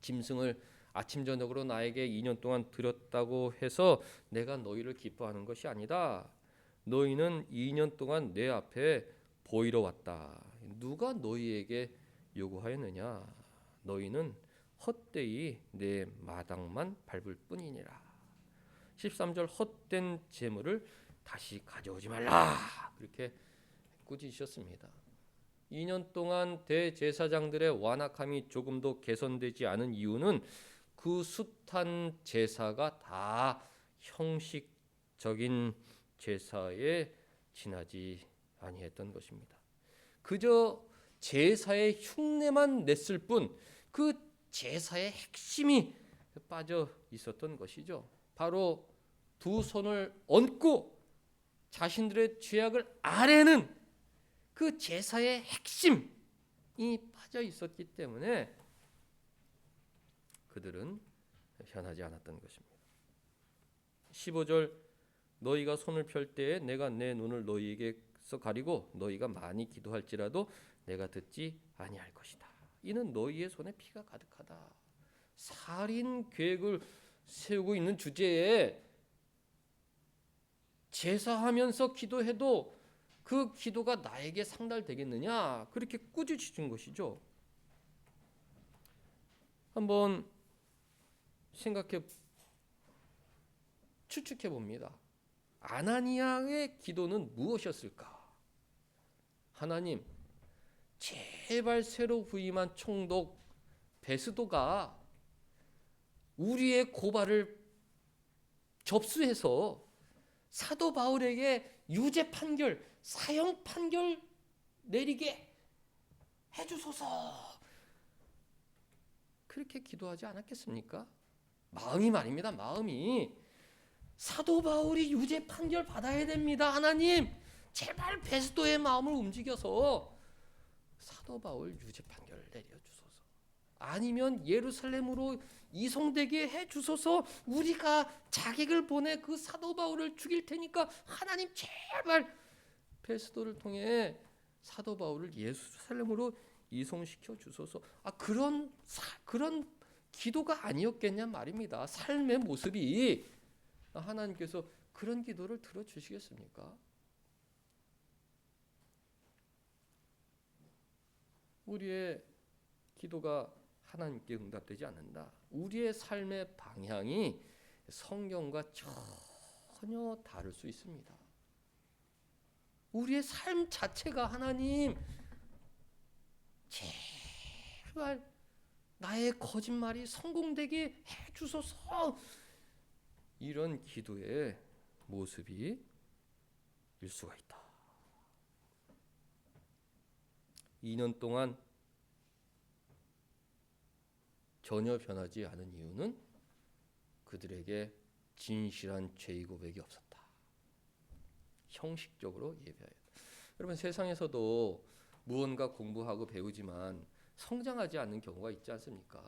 짐승을 아침 저녁으로 나에게 2년 동안 드렸다고 해서 내가 너희를 기뻐하는 것이 아니다. 너희는 2년 동안 내 앞에 보이러 왔다. 누가 너희에게 요구하였느냐? 너희는 헛되이 내 마당만 밟을 뿐이니라. 13절 헛된 재물을 다시 가져오지 말라. 그렇게 꾸짖으셨습니다. 2년 동안 대제사장들의 완악함이 조금도 개선되지 않은 이유는 그 숱한 제사가 다 형식적인 제사에 지나지 아니했던 것입니다. 그저 제사의 흉내만 냈을 뿐 그 제사의 핵심이 빠져 있었던 것이죠. 바로 두 손을 얹고 자신들의 죄악을 아뢰는 그 제사의 핵심이 빠져 있었기 때문에 그들은 변하지 않았던 것입니다. 15절 너희가 손을 펼 때에 내가 내 눈을 너희에게서 가리고 너희가 많이 기도할지라도 내가 듣지 아니할 것이다. 이는 너희의 손에 피가 가득하다. 살인 계획을 세우고 있는 주제에 제사하면서 기도해도 그 기도가 나에게 상달되겠느냐? 그렇게 꾸짖으신 것이죠. 한번 추측해 봅니다. 아나니아의 기도는 무엇이었을까? 하나님, 제발 새로 후임한 총독 베스도가 우리의 고발을 접수해서 사도 바울에게 유죄 판결, 사형 판결 내리게 해주소서. 그렇게 기도하지 않았겠습니까? 마음이 말입니다. 마음이 사도 바울이 유죄 판결 받아야 됩니다. 하나님, 제발 베스도의 마음을 움직여서 사도 바울 유죄 판결 내려주소서. 아니면 예루살렘으로 이송되게 해주소서. 우리가 자객을 보내 그 사도 바울을 죽일 테니까 하나님 제발 베스도를 통해 사도 바울을 예루살렘으로 이송시켜 주소서. 그런 기도가 아니었겠냐 말입니다. 삶의 모습이 하나님께서 그런 기도를 들어주시겠습니까? 우리의 기도가 하나님께 응답되지 않는다. 우리의 삶의 방향이 성경과 전혀 다를 수 있습니다. 우리의 삶 자체가 하나님 제발 나의 거짓말이 성공되게 해주소서. 이런 기도의 모습이 일 수가 있다. 2년 동안 전혀 변하지 않은 이유는 그들에게 진실한 죄의 고백이 없었다. 형식적으로 예배해야 돼. 여러분, 세상에서도 무언가 공부하고 배우지만 성장하지 않는 경우가 있지 않습니까?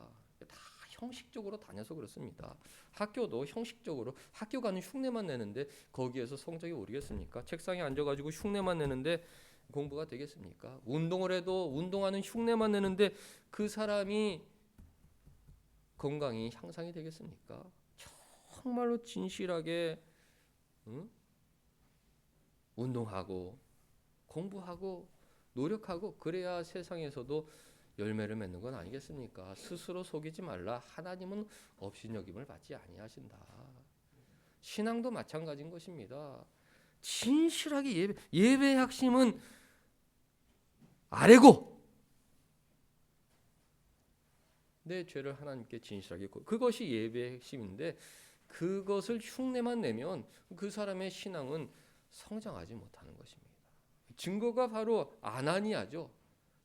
다 형식적으로 다녀서 그렇습니다. 학교도 형식적으로 학교 가는 흉내만 내는데 거기에서 성적이 오르겠습니까? 책상에 앉아가지고 흉내만 내는데 공부가 되겠습니까? 운동을 해도 운동하는 흉내만 내는데 그 사람이 건강이 향상이 되겠습니까? 정말로 진실하게 운동하고 공부하고 노력하고 그래야 세상에서도 열매를 맺는 건 아니겠습니까? 스스로 속이지 말라. 하나님은 업신여김을 받지 아니하신다. 신앙도 마찬가지인 것입니다. 진실하게 예배의 핵심은 아뢰고 내 죄를 하나님께 진실하게 그것이 예배의 핵심인데 그것을 흉내만 내면 그 사람의 신앙은 성장하지 못하는 것입니다. 증거가 바로 아나니아죠.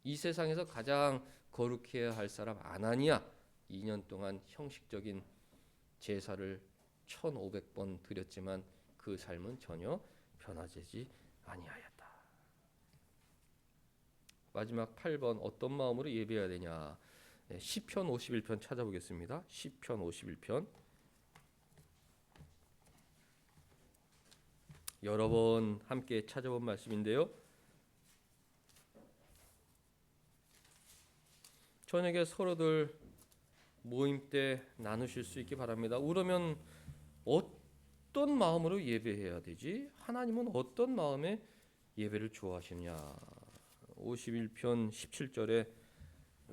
이 세상에서 가장 거룩해야 할 사람 아나니아 2년 동안 형식적인 제사를 1500번 드렸지만 그 삶은 전혀 변화되지 아니하였다. 마지막 8번 어떤 마음으로 예배해야 되냐. 시편 51편 찾아보겠습니다. 시편 51편 여러 번 함께 찾아본 말씀인데요. 저녁에 서로들 모임 때 나누실 수 있기 바랍니다. 그러면 어떤 마음으로 예배해야 되지? 하나님은 어떤 마음에 예배를 좋아하시느냐? 51편 17절에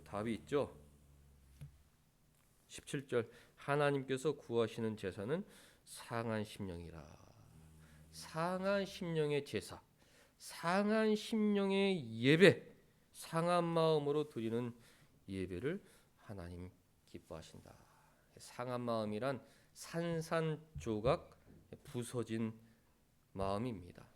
답이 있죠. 17절 하나님께서 구하시는 제사는 상한 심령이라. 상한 심령의 제사, 상한 심령의 예배, 상한 마음으로 드리는 예배를 하나님 기뻐하신다. 상한 마음이란 산산조각 부서진 마음입니다.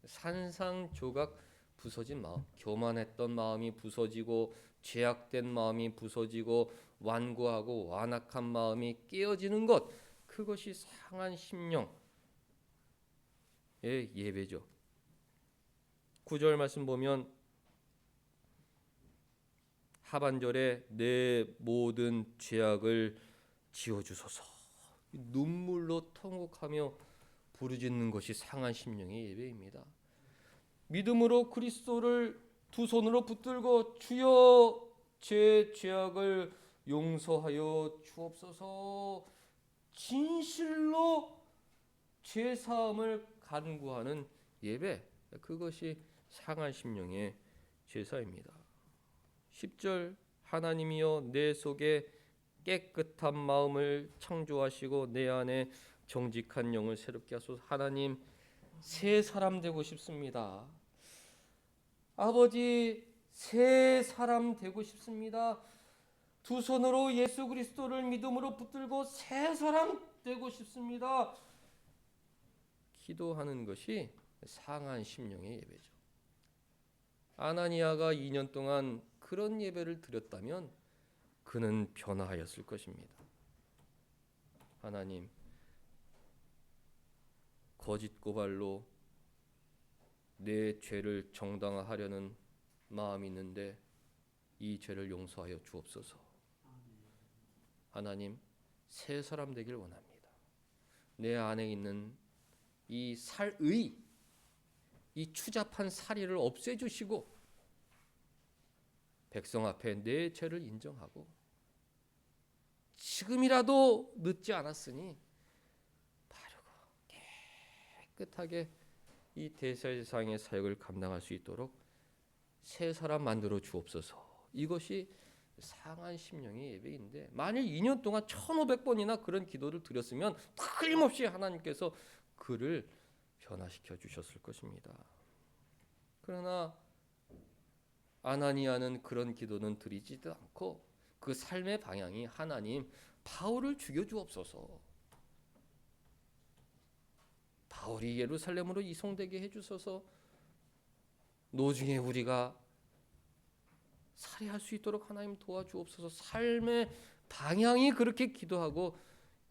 산산조각 부서진 마음, 교만했던 마음이 부서지고 죄악된 마음이 부서지고 완고하고 완악한 마음이 깨어지는 것, 그것이 상한 심령의 예배죠. 9절 말씀 보면 하반절에 내 모든 죄악을 지워주소서. 눈물로 통곡하며 부르짖는 것이 상한 심령의 예배입니다. 믿음으로 그리스도를 두 손으로 붙들고 주여 제 죄악을 용서하여 주옵소서. 진실로 죄사함을 간구하는 예배, 그것이 상한 심령의 제사입니다. 10절 하나님이여 내 속에 깨끗한 마음을 창조하시고 내 안에 정직한 영을 새롭게 하소서. 하나님, 새 사람 되고 싶습니다. 아버지, 새 사람 되고 싶습니다. 두 손으로 예수 그리스도를 믿음으로 붙들고 새 사람 되고 싶습니다. 기도하는 것이 상한 심령의 예배죠. 아나니아가 2년 동안 그런 예배를 드렸다면 그는 변화하였을 것입니다. 하나님, 거짓 고발로 내 죄를 정당화하려는 마음이 있는데 이 죄를 용서하여 주옵소서. 하나님, 새 사람 되길 원합니다. 내 안에 있는 이 살의, 이 추잡한 살의를 없애주시고 백성 앞에 내 죄를 인정하고 지금이라도 늦지 않았으니 바르고 깨끗하게 이 대제사장의 사역을 감당할 수 있도록 새 사람 만들어 주옵소서. 이것이 상한 심령의 예배인데, 만일 2년 동안 1500번이나 그런 기도를 드렸으면 틀림없이 하나님께서 그를 변화시켜 주셨을 것입니다. 그러나 아나니아는 그런 기도는 드리지도 않고 그 삶의 방향이 하나님, 바울을 죽여주옵소서. 바울이 예루살렘으로 이송되게 해주소서. 노중에 우리가 살해할 수 있도록 하나님 도와주옵소서. 삶의 방향이 그렇게 기도하고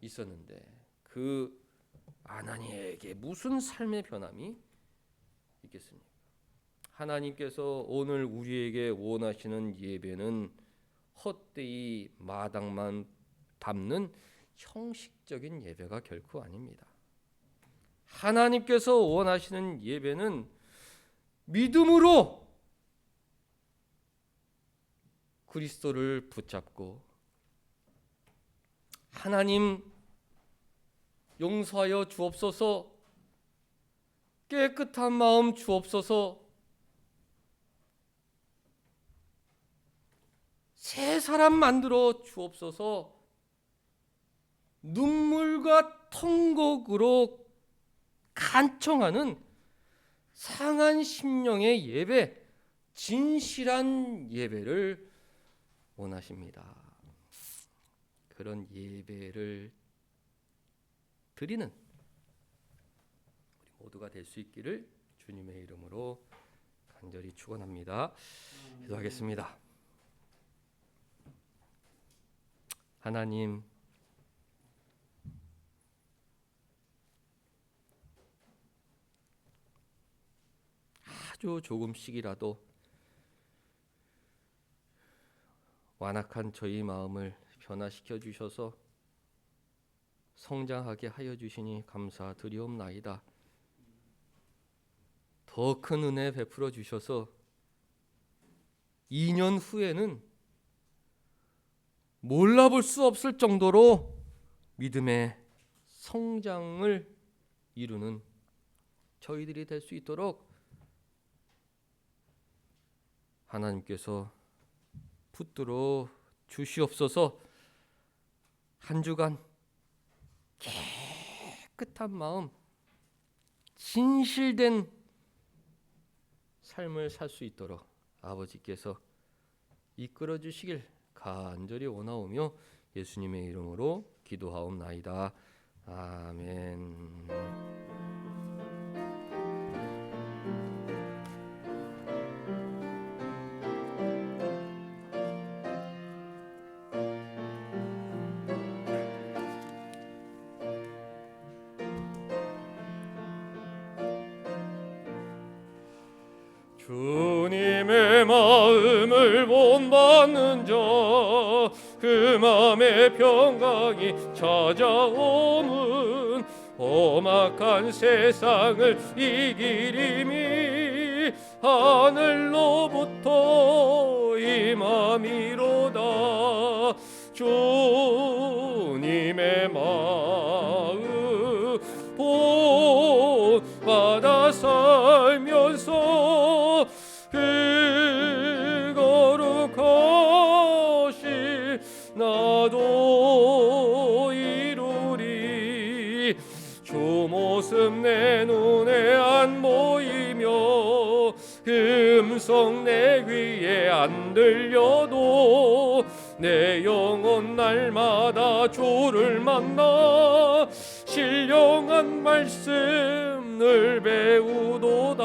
있었는데 그 아나니아에게 무슨 삶의 변함이 있겠습니까? 하나님께서 오늘 우리에게 원하시는 예배는 헛되이 마당만 밟는 형식적인 예배가 결코 아닙니다. 하나님께서 원하시는 예배는 믿음으로 그리스도를 붙잡고 하나님 용서하여 주옵소서, 깨끗한 마음 주옵소서, 새 사람 만들어 주옵소서, 눈물과 통곡으로 간청하는 상한 심령의 예배, 진실한 예배를 원하십니다. 그런 예배를 드리는 우리 모두가 될 수 있기를 주님의 이름으로 간절히 축원합니다. 기도하겠습니다. 하나님, 아주 조금씩이라도 완악한 저희 마음을 변화시켜 주셔서 성장하게 하여 주시니 감사드리옵나이다. 더 큰 은혜 베풀어 주셔서 2년 후에는 몰라볼 수 없을 정도로 믿음의 성장을 이루는 저희들이 될 수 있도록 하나님께서 붙들어 주시옵소서. 한 주간 깨끗한 마음, 진실된 삶을 살 수 있도록 아버지께서 이끌어 주시길 간절히 원하오며 예수님의 이름으로 기도하옵나이다. 아멘. 주님의 마음을 본받는 자, 그 마음의 평강이 찾아오면 험악한 세상을 이기림이 하늘로부터 임함이로다. 주님의 마음 본받아 살면서 그 거룩하신 나도 이루리. 주 모습 내 눈에 안 보이며 음성 내 귀에 안 들려도 내 영혼 날마다 주를 만나 신령한 말씀을 배우도다.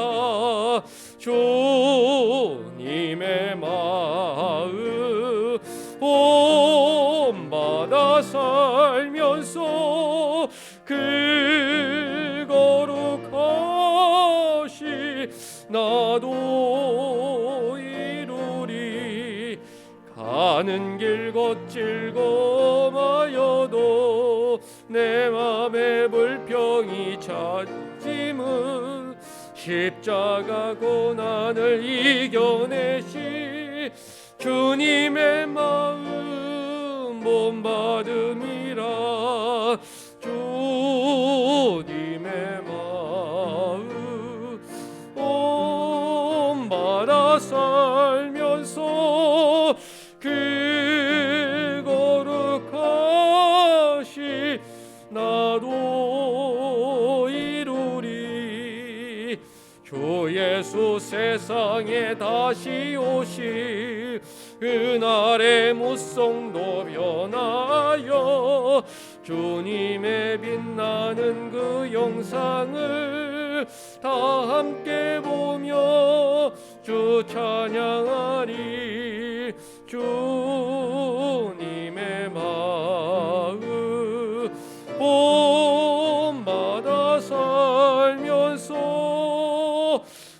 주님의 마음 본받아 살면서 그 거룩하신 나도 이루리. 가는 길 거칠 검하여도 내 맘에 불평이 잦짐은 십자가 고난을 이겨내시 주님의 마음 본받음이라. 주님의 마음 본받아 살면서 그 거룩하신 나도 이루리. 주 예수 세상에 다시 오시 그날의 무성도 변하여 주님의 빛나는 그 영상을 다 함께 보며 주 찬양하리. 주님의 마음 본받아 살면서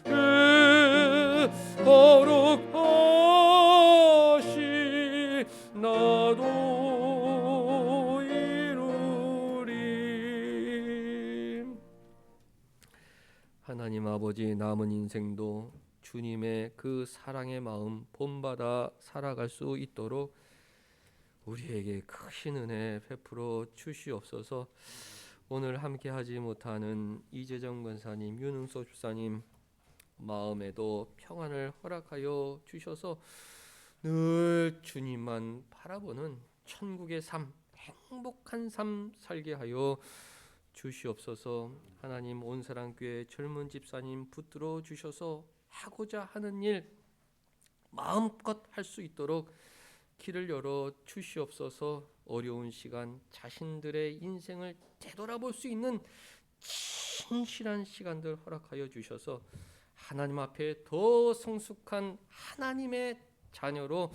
그 거룩하신 나도 이루리. 하나님 아버지, 남은 인생도 주님의 그 사랑의 마음 본받아 살아갈 수 있도록 우리에게 크신 은혜 베풀어 주시옵소서. 오늘 함께하지 못하는 이재정 권사님, 윤흥소 집사님 마음에도 평안을 허락하여 주셔서 늘 주님만 바라보는 천국의 삶, 행복한 삶 살게 하여 주시옵소서. 하나님, 온사랑교회 젊은 집사님 붙들어 주셔서 하고자 하는 일 마음껏 할 수 있도록 길을 열어 주시옵소서. 어려운 시간 자신들의 인생을 되돌아볼 수 있는 진실한 시간들 허락하여 주셔서 하나님 앞에 더 성숙한 하나님의 자녀로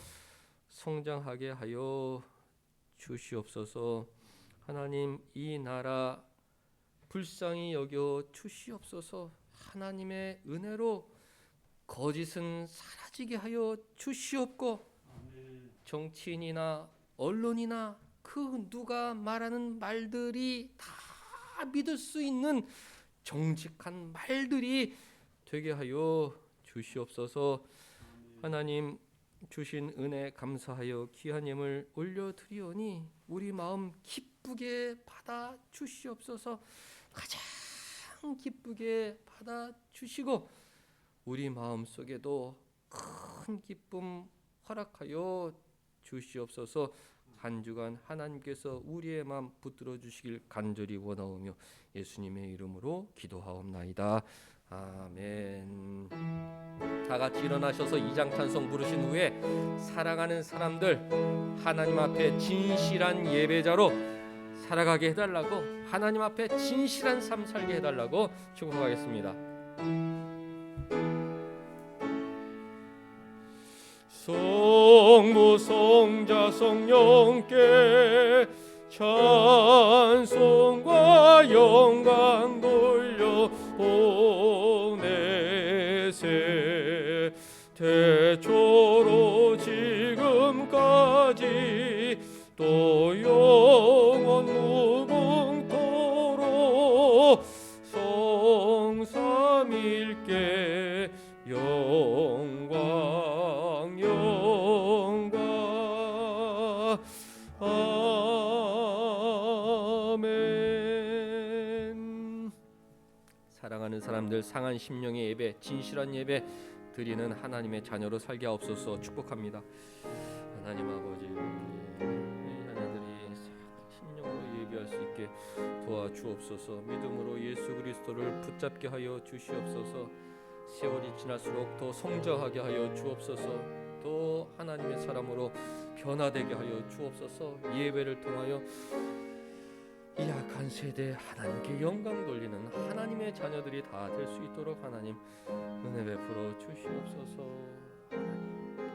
성장하게 하여 주시옵소서. 하나님, 이 나라 불쌍히 여겨 주시옵소서. 하나님의 은혜로 거짓은 사라지게 하여 주시옵고 정치인이나 언론이나 그 누가 말하는 말들이 다 믿을 수 있는 정직한 말들이 되게 하여 주시옵소서. 하나님 주신 은혜 감사하여 귀한 예물 올려드리오니 우리 마음 기쁘게 받아 주시옵소서. 가장 기쁘게 받아 주시고 우리 마음 속에도 큰 기쁨 허락하여 주시옵소서. 한 주간 하나님께서 우리의 마음 붙들어 주시길 간절히 원하오며 예수님의 이름으로 기도하옵나이다. 아멘. 다 같이 일어나셔서 2장 찬송 부르신 후에 사랑하는 사람들 하나님 앞에 진실한 예배자로 살아가게 해달라고, 하나님 앞에 진실한 삶 살게 해달라고 축복하겠습니다. 성부 성자 성령께 찬송과 영광 돌려 보내세. 태초로 지금까지 또 영원 무궁토록 성삼일께 영광 영광. 많은 사람들 상한 심령의 예배, 진실한 예배 드리는 하나님의 자녀로 살게 하옵소서. 축복합니다. 하나님 아버지, 우리 자녀들이 심령으로 예배할 수 있게 도와주옵소서. 믿음으로 예수 그리스도를 붙잡게 하여 주시옵소서. 세월이 지날수록 더 성장하게 하여 주옵소서. 또 하나님의 사람으로 변화되게 하여 주옵소서. 예배를 통하여 이 약한 세대에 하나님께 영광 돌리는 하나님의 자녀들이 다 될 수 있도록 하나님 은혜 베풀어 주시옵소서. 하나님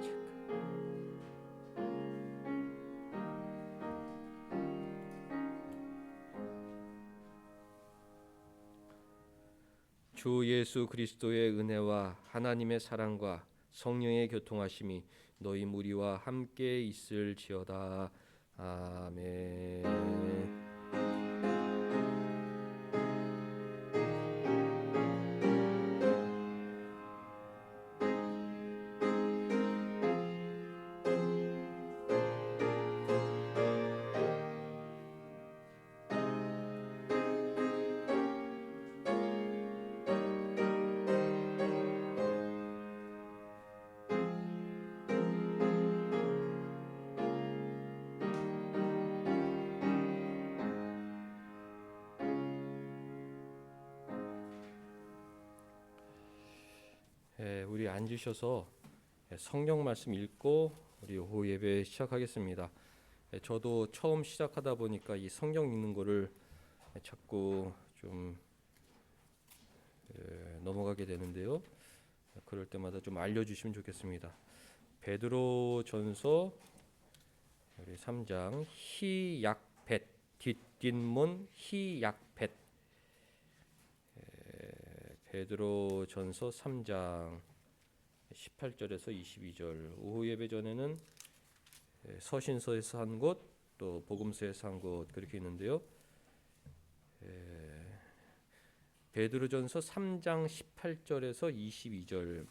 주 예수 그리스도의 은혜와 하나님의 사랑과 성령의 교통하심이 너희 무리와 함께 있을지어다. 아멘. 우리 앉으셔서 성경 말씀 읽고 우리 오후 예배 시작하겠습니다. 저도 처음 시작하다 보니까 이 성경 읽는 거를 자꾸 좀 넘어가게 되는데요. 그럴 때마다 좀 알려주시면 좋겠습니다. 베드로전서 우리 3장 희약벳 뒷뒷문 희약벳 베드로전서 3장 18절에서 22절. 오후 예배 전에는 서신서에서 한 곳, 또 복음서에서 한 곳 그렇게 있는데요. 베드로전서 3장 18절에서 22절.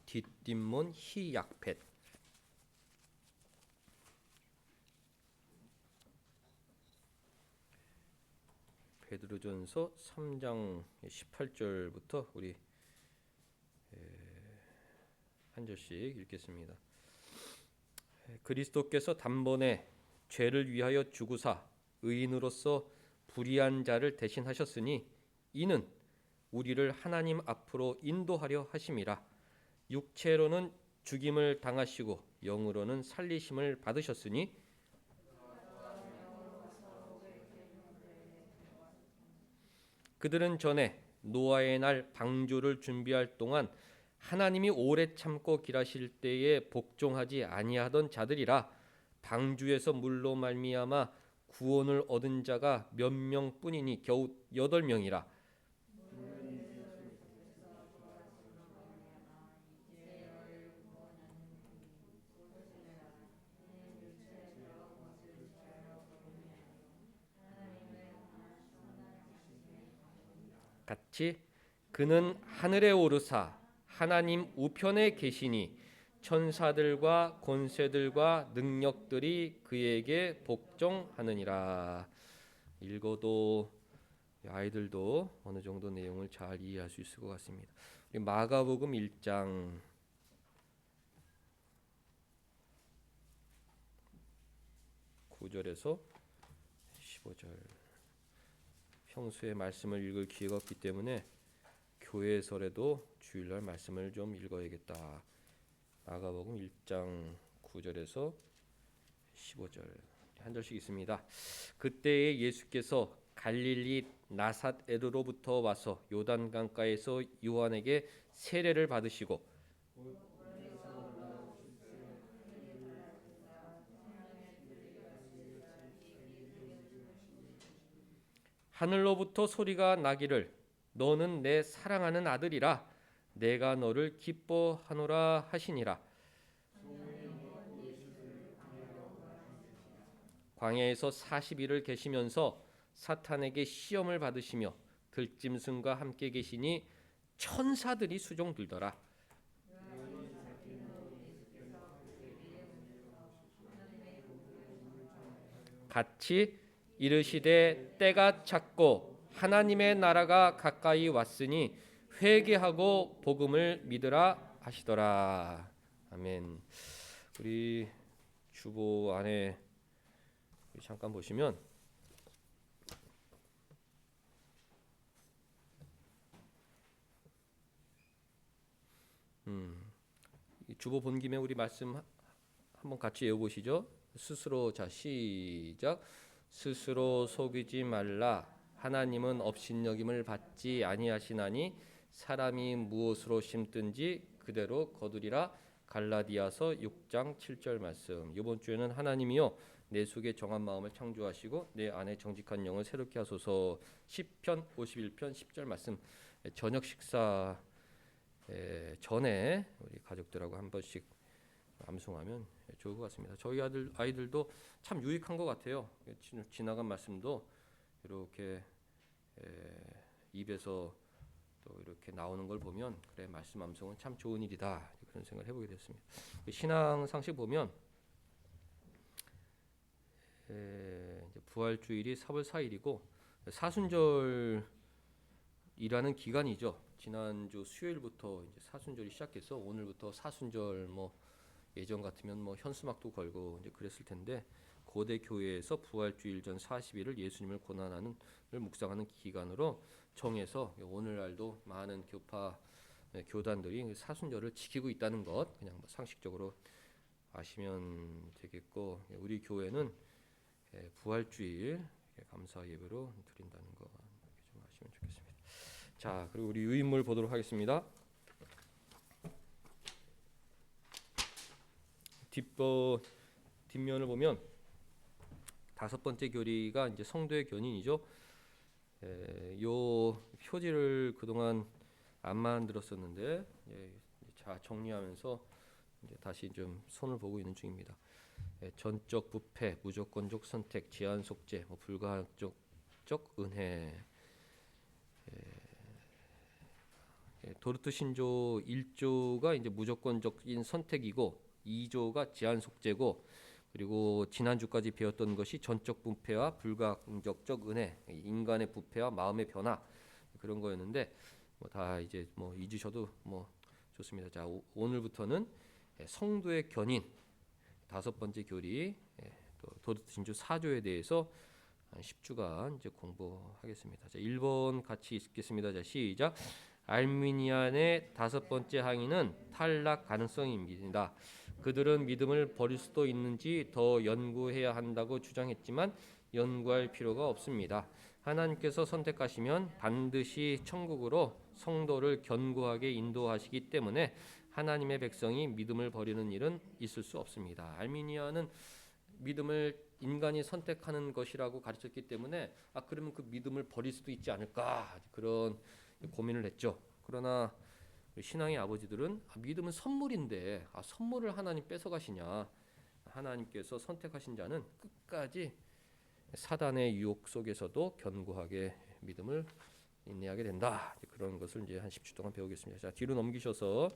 뒷뒷문 희약벳. 베드로전서 3장 18절부터 우리 한 절씩 읽겠습니다. 그리스도께서 단번에 죄를 위하여 죽으사 의인으로서 불의한 자를 대신하셨으니 이는 우리를 하나님 앞으로 인도하려 하심이라. 육체로는 죽임을 당하시고 영으로는 살리심을 받으셨으니 그들은 전에 노아의 날 방주를 준비할 동안 하나님이 오래 참고 길하실 때에 복종하지 아니하던 자들이라. 방주에서 물로 말미암아 구원을 얻은 자가 몇 명뿐이니 겨우 8명이라. 같이 그는 하늘에 오르사 하나님 우편에 계시니 천사들과 권세들과 능력들이 그에게 복종하느니라. 읽어도 아이들도 어느 정도 내용을 잘 이해할 수 있을 것 같습니다. 우리 마가복음 1장 9절에서 15절. 평소에 말씀을 읽을 기회가 없기 때문에 교회에서라도 주일날 말씀을 좀 읽어야겠다. 마가복음 1장 9절에서 15절 한 절씩 있습니다. 그때에 예수께서 갈릴리 나사렛으로부터 와서 요단 강가에서 요한에게 세례를 받으시고 하늘로부터 소리가 나기를 너는 내 사랑하는 아들이라 내가 너를 기뻐하노라 하시니라. 광야에서 40일을 계시면서 사탄에게 시험을 받으시며 들짐승과 함께 계시니 천사들이 수종들더라. 같이 이르시되 때가 찼고 하나님의 나라가 가까이 왔으니 회개하고 복음을 믿으라 하시더라. 아멘. 우리 주보 안에 잠깐 보시면 이 주보 본 김에 우리 말씀 한번 같이 외워보시죠. 스스로 자 시작. 스스로 속이지 말라. 하나님은 업신여김을 받지 아니하시나니 사람이 무엇으로 심든지 그대로 거두리라. 갈라디아서 6장 7절 말씀. 이번 주에는 하나님이요 내 속에 정한 마음을 창조하시고 내 안에 정직한 영을 새롭게 하소서. 시편 51편 10절 말씀. 저녁 식사 전에 우리 가족들하고 한 번씩 암송하면 좋을 것 같습니다. 저희 아이들도 참 유익한 것 같아요. 지나간 말씀도 이렇게 입에서 또 이렇게 나오는 걸 보면 그래 말씀 암송은 참 좋은 일이다 그런 생각을 해보게 됐습니다. 신앙 상식 보면 이제 부활주일이 4월 4일이고 사순절이라는 기간이죠. 지난주 수요일부터 이제 사순절이 시작해서 오늘부터 사순절 뭐 예전 같으면 뭐 현수막도 걸고 이제 그랬을 텐데 고대 교회에서 부활주일 전 40일을 예수님을 고난하는 묵상하는 기간으로 정해서 오늘날도 많은 교단들이 사순절을 지키고 있다는 것 그냥 뭐 상식적으로 아시면 되겠고 우리 교회는 부활주일 감사 예배로 드린다는 거 좀 아시면 좋겠습니다. 자, 그리고 우리 유인물 보도록 하겠습니다. 뒷면을 보면 다섯 번째 교리가 이제 성도의 견인이죠. 요 표지를 그동안 안 만들었었는데 자 정리하면서 이제 다시 좀 손을 보고 있는 중입니다. 전적 부패, 무조건적 선택, 제한 속죄, 불가항적 은혜. 도르트 신조 1조가 이제 무조건적인 선택이고 2조가 제한 속죄고 그리고 지난주까지 배웠던 것이 전적 부패와 불가항적적 은혜, 인간의 부패와 마음의 변화 그런 거였는데 다 이제 잊으셔도 좋습니다. 자, 오늘부터는 성도의 견인 다섯 번째 교리 또 도르트 신조 4조에 대해서 한 10주간 이제 공부하겠습니다. 자, 1번 같이 읽겠습니다. 자, 시작. 알미니안의 다섯 번째 항의는 탈락 가능성입니다. 그들은 믿음을 버릴 수도 있는지 더 연구해야 한다고 주장했지만 연구할 필요가 없습니다. 하나님께서 선택하시면 반드시 천국으로 성도를 견고하게 인도하시기 때문에 하나님의 백성이 믿음을 버리는 일은 있을 수 없습니다. 알미니아는 믿음을 인간이 선택하는 것이라고 가르쳤기 때문에 그러면 그 믿음을 버릴 수도 있지 않을까 그런 고민을 했죠. 그러나 신앙의 아버지들은 믿음은 선물인데 선물을 하나님 뺏어가시냐. 하나님께서 선택하신 자는 끝까지 사단의 유혹 속에서도 견고하게 믿음을 인내하게 된다. 그런 것을 이제 한 10주 동안 배우겠습니다. 자, 뒤로 넘기셔서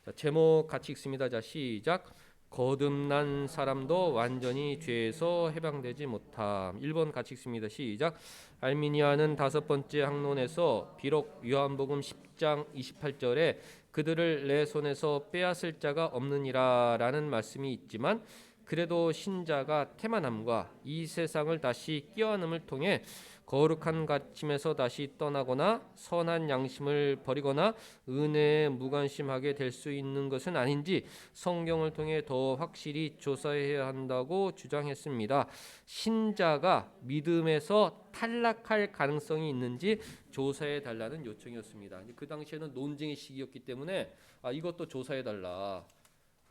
자, 제목 같이 읽습니다. 자, 시작. 거듭난 사람도 완전히 죄에서 해방되지 못함. 1번 같이 읽습니다. 시작. 알미니아는 다섯 번째 항론에서 비록 요한복음 10장 28절에 그들을 내 손에서 빼앗을 자가 없느니라 라는 말씀이 있지만 그래도 신자가 태만함과 이 세상을 다시 끼어안음을 통해 거룩한 가침에서 다시 떠나거나 선한 양심을 버리거나 은혜에 무관심하게 될 수 있는 것은 아닌지 성경을 통해 더 확실히 조사해야 한다고 주장했습니다. 신자가 믿음에서 탈락할 가능성이 있는지 조사해 달라는 요청이었습니다. 그 당시에는 논쟁의 시기였기 때문에 이것도 조사해 달라.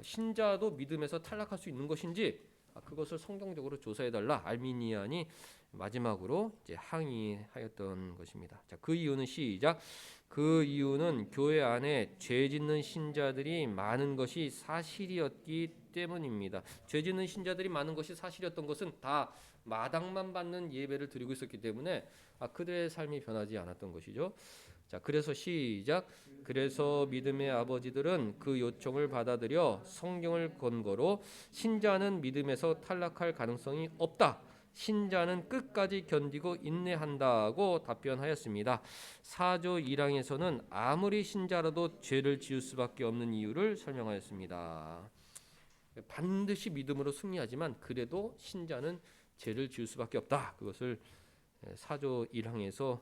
신자도 믿음에서 탈락할 수 있는 것인지 그것을 성경적으로 조사해 달라. 알미니안이 마지막으로 이제 항의하였던 것입니다. 자, 그 이유는 시작. 그 이유는 교회 안에 죄 짓는 신자들이 많은 것이 사실이었기 때문입니다. 죄 짓는 신자들이 많은 것이 사실이었던 것은 다 마당만 받는 예배를 드리고 있었기 때문에 그들의 삶이 변하지 않았던 것이죠. 자, 그래서 시작. 그래서 믿음의 아버지들은 그 요청을 받아들여 성경을 근거로 신자는 믿음에서 탈락할 가능성이 없다. 신자는 끝까지 견디고 인내한다고 답변하였습니다. 4조 1항에서는 아무리 신자라도 죄를 지을 수밖에 없는 이유를 설명하였습니다. 반드시 믿음으로 승리하지만 그래도 신자는 죄를 지을 수밖에 없다. 그것을 4조 1항에서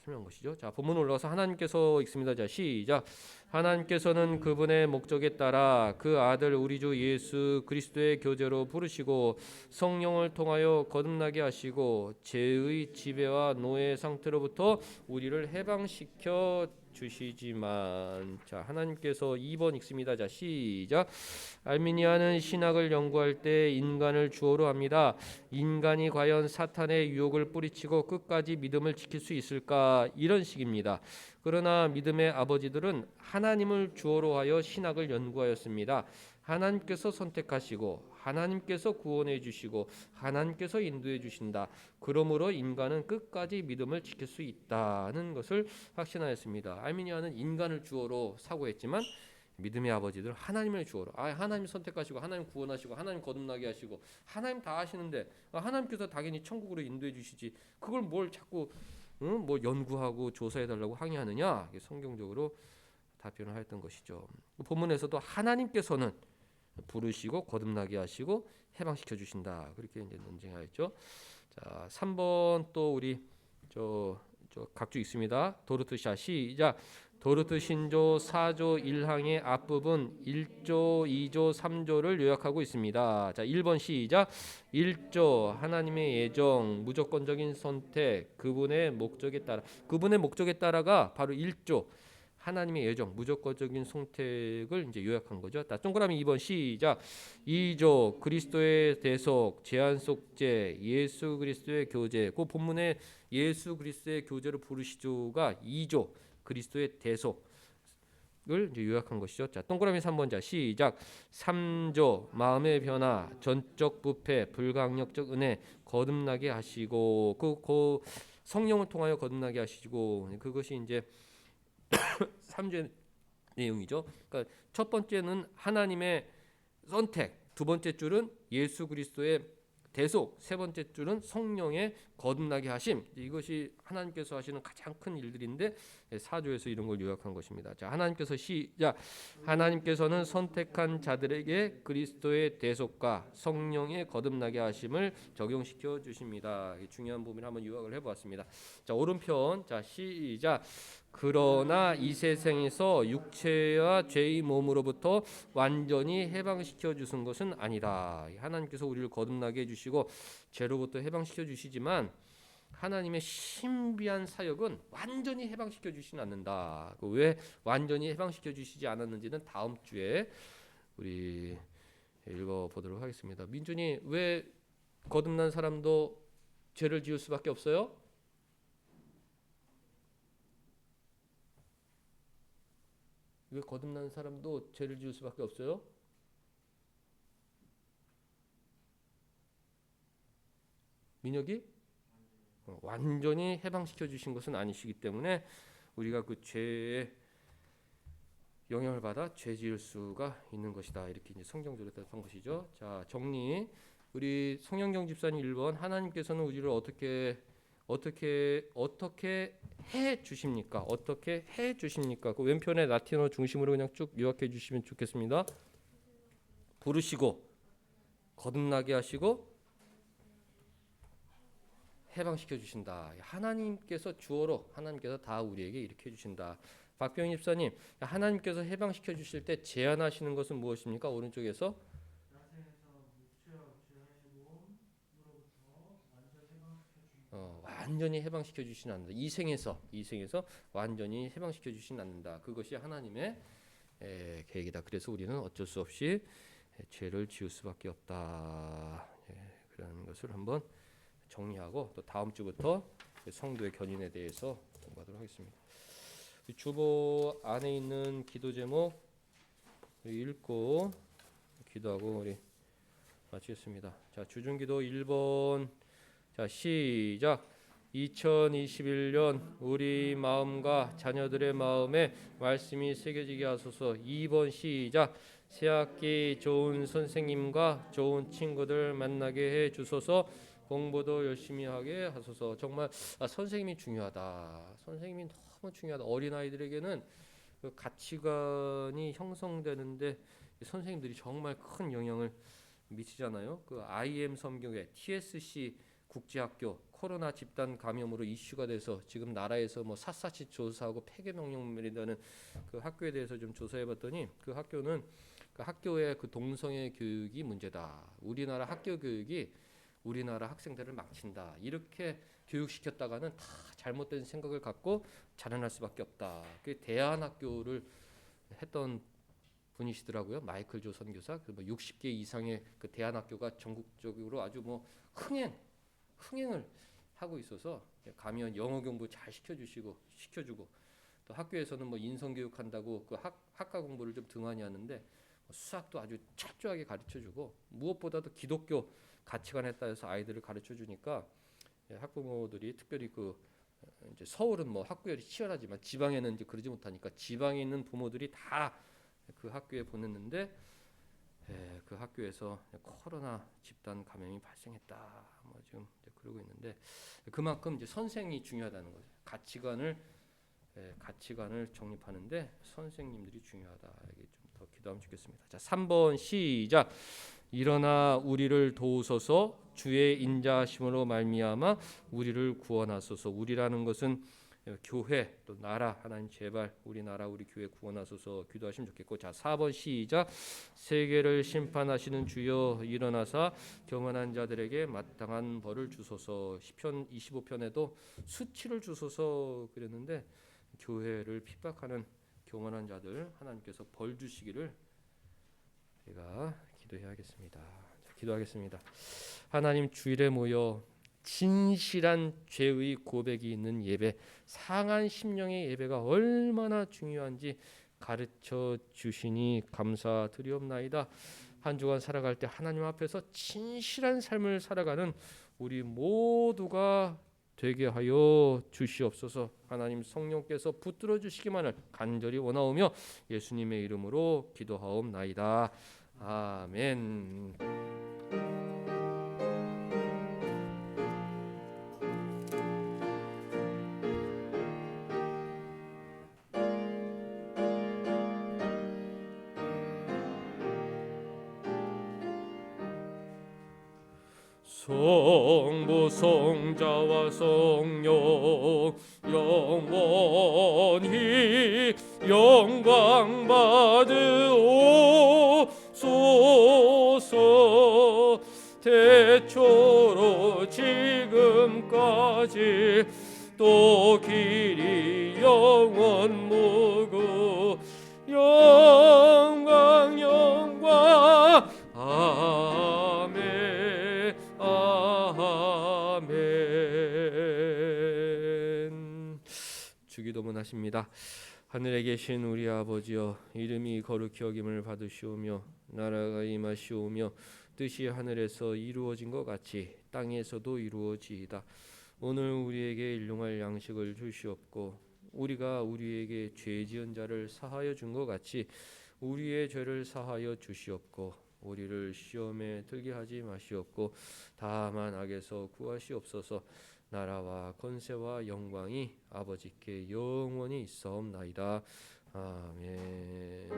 설명한 것이죠. 자, 본문 올라가서 하나님께서 읽습니다. 자, 시작. 하나님께서는 그분의 목적에 따라 그 아들 우리 주 예수 그리스도의 교제로 부르시고 성령을 통하여 거듭나게 하시고 죄의 지배와 노예 상태로부터 우리를 해방시켜 주시지만, 자, 하나님께서 2번 읽습니다. 자, 시작. 알미니아는 신학을 연구할 때 인간을 주어로 합니다. 인간이 과연 사탄의 유혹을 뿌리치고 끝까지 믿음을 지킬 수 있을까? 이런 식입니다. 그러나 믿음의 아버지들은 하나님을 주어로 하여 신학을 연구하였습니다. 하나님께서 선택하시고 하나님께서 구원해 주시고 하나님께서 인도해 주신다. 그러므로 인간은 끝까지 믿음을 지킬 수 있다는 것을 확신하였습니다. 알미니아는 인간을 주어로 사고했지만 믿음의 아버지들은 하나님을 주어로, 하나님 선택하시고 하나님 구원하시고 하나님 거듭나게 하시고 하나님 다 하시는데 하나님께서 당연히 천국으로 인도해 주시지 그걸 뭘 자꾸 뭐 연구하고 조사해 달라고 항의하느냐? 성경적으로 답변을 하였던 것이죠. 본문에서도 하나님께서는 부르시고 거듭나게 하시고 해방시켜 주신다. 그렇게 이제 논쟁하였죠. 자, 3번 또 우리 저 각주 있습니다. 도르트샤 시작. 도르트 신조 4조 1항의 앞부분 1조, 2조, 3조를 요약하고 있습니다. 자, 1번 시작. 1조 하나님의 예정, 무조건적인 선택, 그분의 목적에 따라. 그분의 목적에 따라가 바로 1조 하나님의 예정, 무조건적인 선택을 이제 요약한 거죠. 자, 동그라미 2번 시작. 2조 그리스도의 대속, 제한 속죄, 예수 그리스도의 교제. 그 본문에 예수 그리스도의 교제를 부르시조가 2조 그리스도의 대속을 이제 요약한 것이죠. 자, 동그라미 3번 자 시작. 3조 마음의 변화, 전적 부패, 불강력적 은혜, 거듭나게 하시고 그 성령을 통하여 거듭나게 하시고 그것이 이제 3조 내용이죠. 그러니까 첫 번째는 하나님의 선택, 두 번째 줄은 예수 그리스도의 대속, 세 번째 줄은 성령의 거듭나게 하심. 이것이 하나님께서 하시는 가장 큰 일들인데 4조에서 이런 걸 요약한 것입니다. 자, 하나님께서 시작. 하나님께서는 선택한 자들에게 그리스도의 대속과 성령의 거듭나게 하심을 적용시켜 주십니다. 중요한 부분을 한번 요약을 해보았습니다. 자, 오른편 자 시작. 그러나 이 세상에서 육체와 죄의 몸으로부터 완전히 해방시켜 주신 것은 아니다. 하나님께서 우리를 거듭나게 해주시고 죄로부터 해방시켜 주시지만 하나님의 신비한 사역은 완전히 해방시켜 주시진 않는다. 왜 완전히 해방시켜 주시지 않았는지는 다음 주에 우리 읽어보도록 하겠습니다. 민준이 왜 거듭난 사람도 죄를 지을 수밖에 없어요? 왜 거듭난 사람도 죄를 지을 수밖에 없어요? 민혁이? 완전히 해방시켜 주신 것은 아니시기 때문에 우리가 그 죄에 영향을 받아 죄 지을 수가 있는 것이다. 이렇게 이제 성경적으로 한 것이죠. 자, 정리. 우리 송영경 집사님 1번 하나님께서는 우리를 어떻게 해 주십니까? 어떻게 해 주십니까? 그 왼편에 라틴어 중심으로 그냥 쭉 요약해 주시면 좋겠습니다. 부르시고 거듭나게 하시고 해방시켜 주신다. 하나님께서 주어로 하나님께서 다 우리에게 이렇게 해 주신다. 박병희 집사님, 하나님께서 해방시켜 주실 때 제안하시는 것은 무엇입니까? 오른쪽에서 완전히 해방시켜 주시는 않는다. 이 생에서 완전히 해방시켜 주시는 않는다. 그것이 하나님의 계획이다. 그래서 우리는 어쩔 수 없이 죄를 지을 수밖에 없다. 그런 것을 한번 정리하고 또 다음 주부터 성도의 견인에 대해서 공부하도록 하겠습니다. 주보 안에 있는 기도 제목 읽고 기도하고 우리 마치겠습니다. 자, 주중기도 1번. 자, 시작. 2021년 우리 마음과 자녀들의 마음에 말씀이 새겨지게 하소서. 2번 시작. 새학기 좋은 선생님과 좋은 친구들 만나게 해 주소서. 공부도 열심히 하게 하소서. 정말 선생님이 중요하다. 선생님이 너무 중요하다. 어린아이들에게는 그 가치관이 형성되는데 선생님들이 정말 큰 영향을 미치잖아요. 그 IM 섬교회 TSC 국제학교 코로나 집단 감염으로 이슈가 돼서 지금 나라에서 뭐 샅샅이 조사하고 폐교 명령을 내린다는 그 학교에 대해서 좀 조사해봤더니 그 학교는 그 학교의 그 동성애 교육이 문제다. 우리나라 학교 교육이 우리나라 학생들을 망친다. 이렇게 교육시켰다가는 다 잘못된 생각을 갖고 자라날 수밖에 없다. 그 대안학교를 했던 분이시더라고요. 마이클 조 선교사. 그 뭐 60개 이상의 그 대안학교가 전국적으로 아주 뭐 흥행을 하고 있어서 가면 영어 공부 잘 시켜주고 또 학교에서는 뭐 인성교육 한다고 그 학과 공부를 좀 등한히 하는데 수학도 아주 철저하게 가르쳐주고 무엇보다도 기독교 가치관에 따라서 아이들을 가르쳐주니까 학부모들이 특별히 그 이제 서울은 뭐 학구열이 치열하지만 지방에는 이제 그러지 못하니까 지방에 있는 부모들이 다 그 학교에 보냈는데 그 학교에서 코로나 집단 감염이 발생했다. 뭐 지금 그러고 있는데 그만큼 이제 선생이 중요하다는 거죠. 가치관을 정립하는데 선생님들이 중요하다. 이게 좀 더 기도하면 좋겠습니다. 자, 3번 시작. 일어나 우리를 도우소서. 주의 인자하심으로 말미암아 우리를 구원하소서. 우리라는 것은 교회 또 나라 하나님 제발 우리 나라 우리 교회 구원하소서 기도하시면 좋겠고. 자, 4번 시작. 세계를 심판하시는 주여 일어나사 교만한 자들에게 마땅한 벌을 주소서. 시편 25편에도 수치를 주소서 그랬는데 교회를 핍박하는 교만한 자들 하나님께서 벌 주시기를 제가 기도해야겠습니다. 기도하겠습니다. 하나님 주일에 모여 진실한 죄의 고백이 있는 예배, 상한 심령의 예배가 얼마나 중요한지 가르쳐 주시니 감사드리옵나이다. 한 주간 살아갈 때 하나님 앞에서 진실한 삶을 살아가는 우리 모두가 되게 하여 주시옵소서. 하나님 성령께서 붙들어 주시기만을 간절히 원하오며 예수님의 이름으로 기도하옵나이다. 아멘. 성부 성자와 성령 영원히 영광 받으옵소서. 태초로 지금까지 또 길이 영원 무궁 영광 아멘 아멘. 주기도문 하십니다. 하늘에 계신 우리 아버지여, 이름이 거룩히 여김을 받으시오며 나라가 임하시오며 뜻이 하늘에서 이루어진 것 같이 땅에서도 이루어지이다. 오늘 우리에게 일용할 양식을 주시옵고 우리가 우리에게 죄 지은 자를 사하여 준 것 같이 우리의 죄를 사하여 주시옵고 우리를 시험에 들게 하지 마시옵고 다만 악에서 구하시옵소서. 나라와 권세와 영광이 아버지께 영원히 있사옵나이다. 아멘.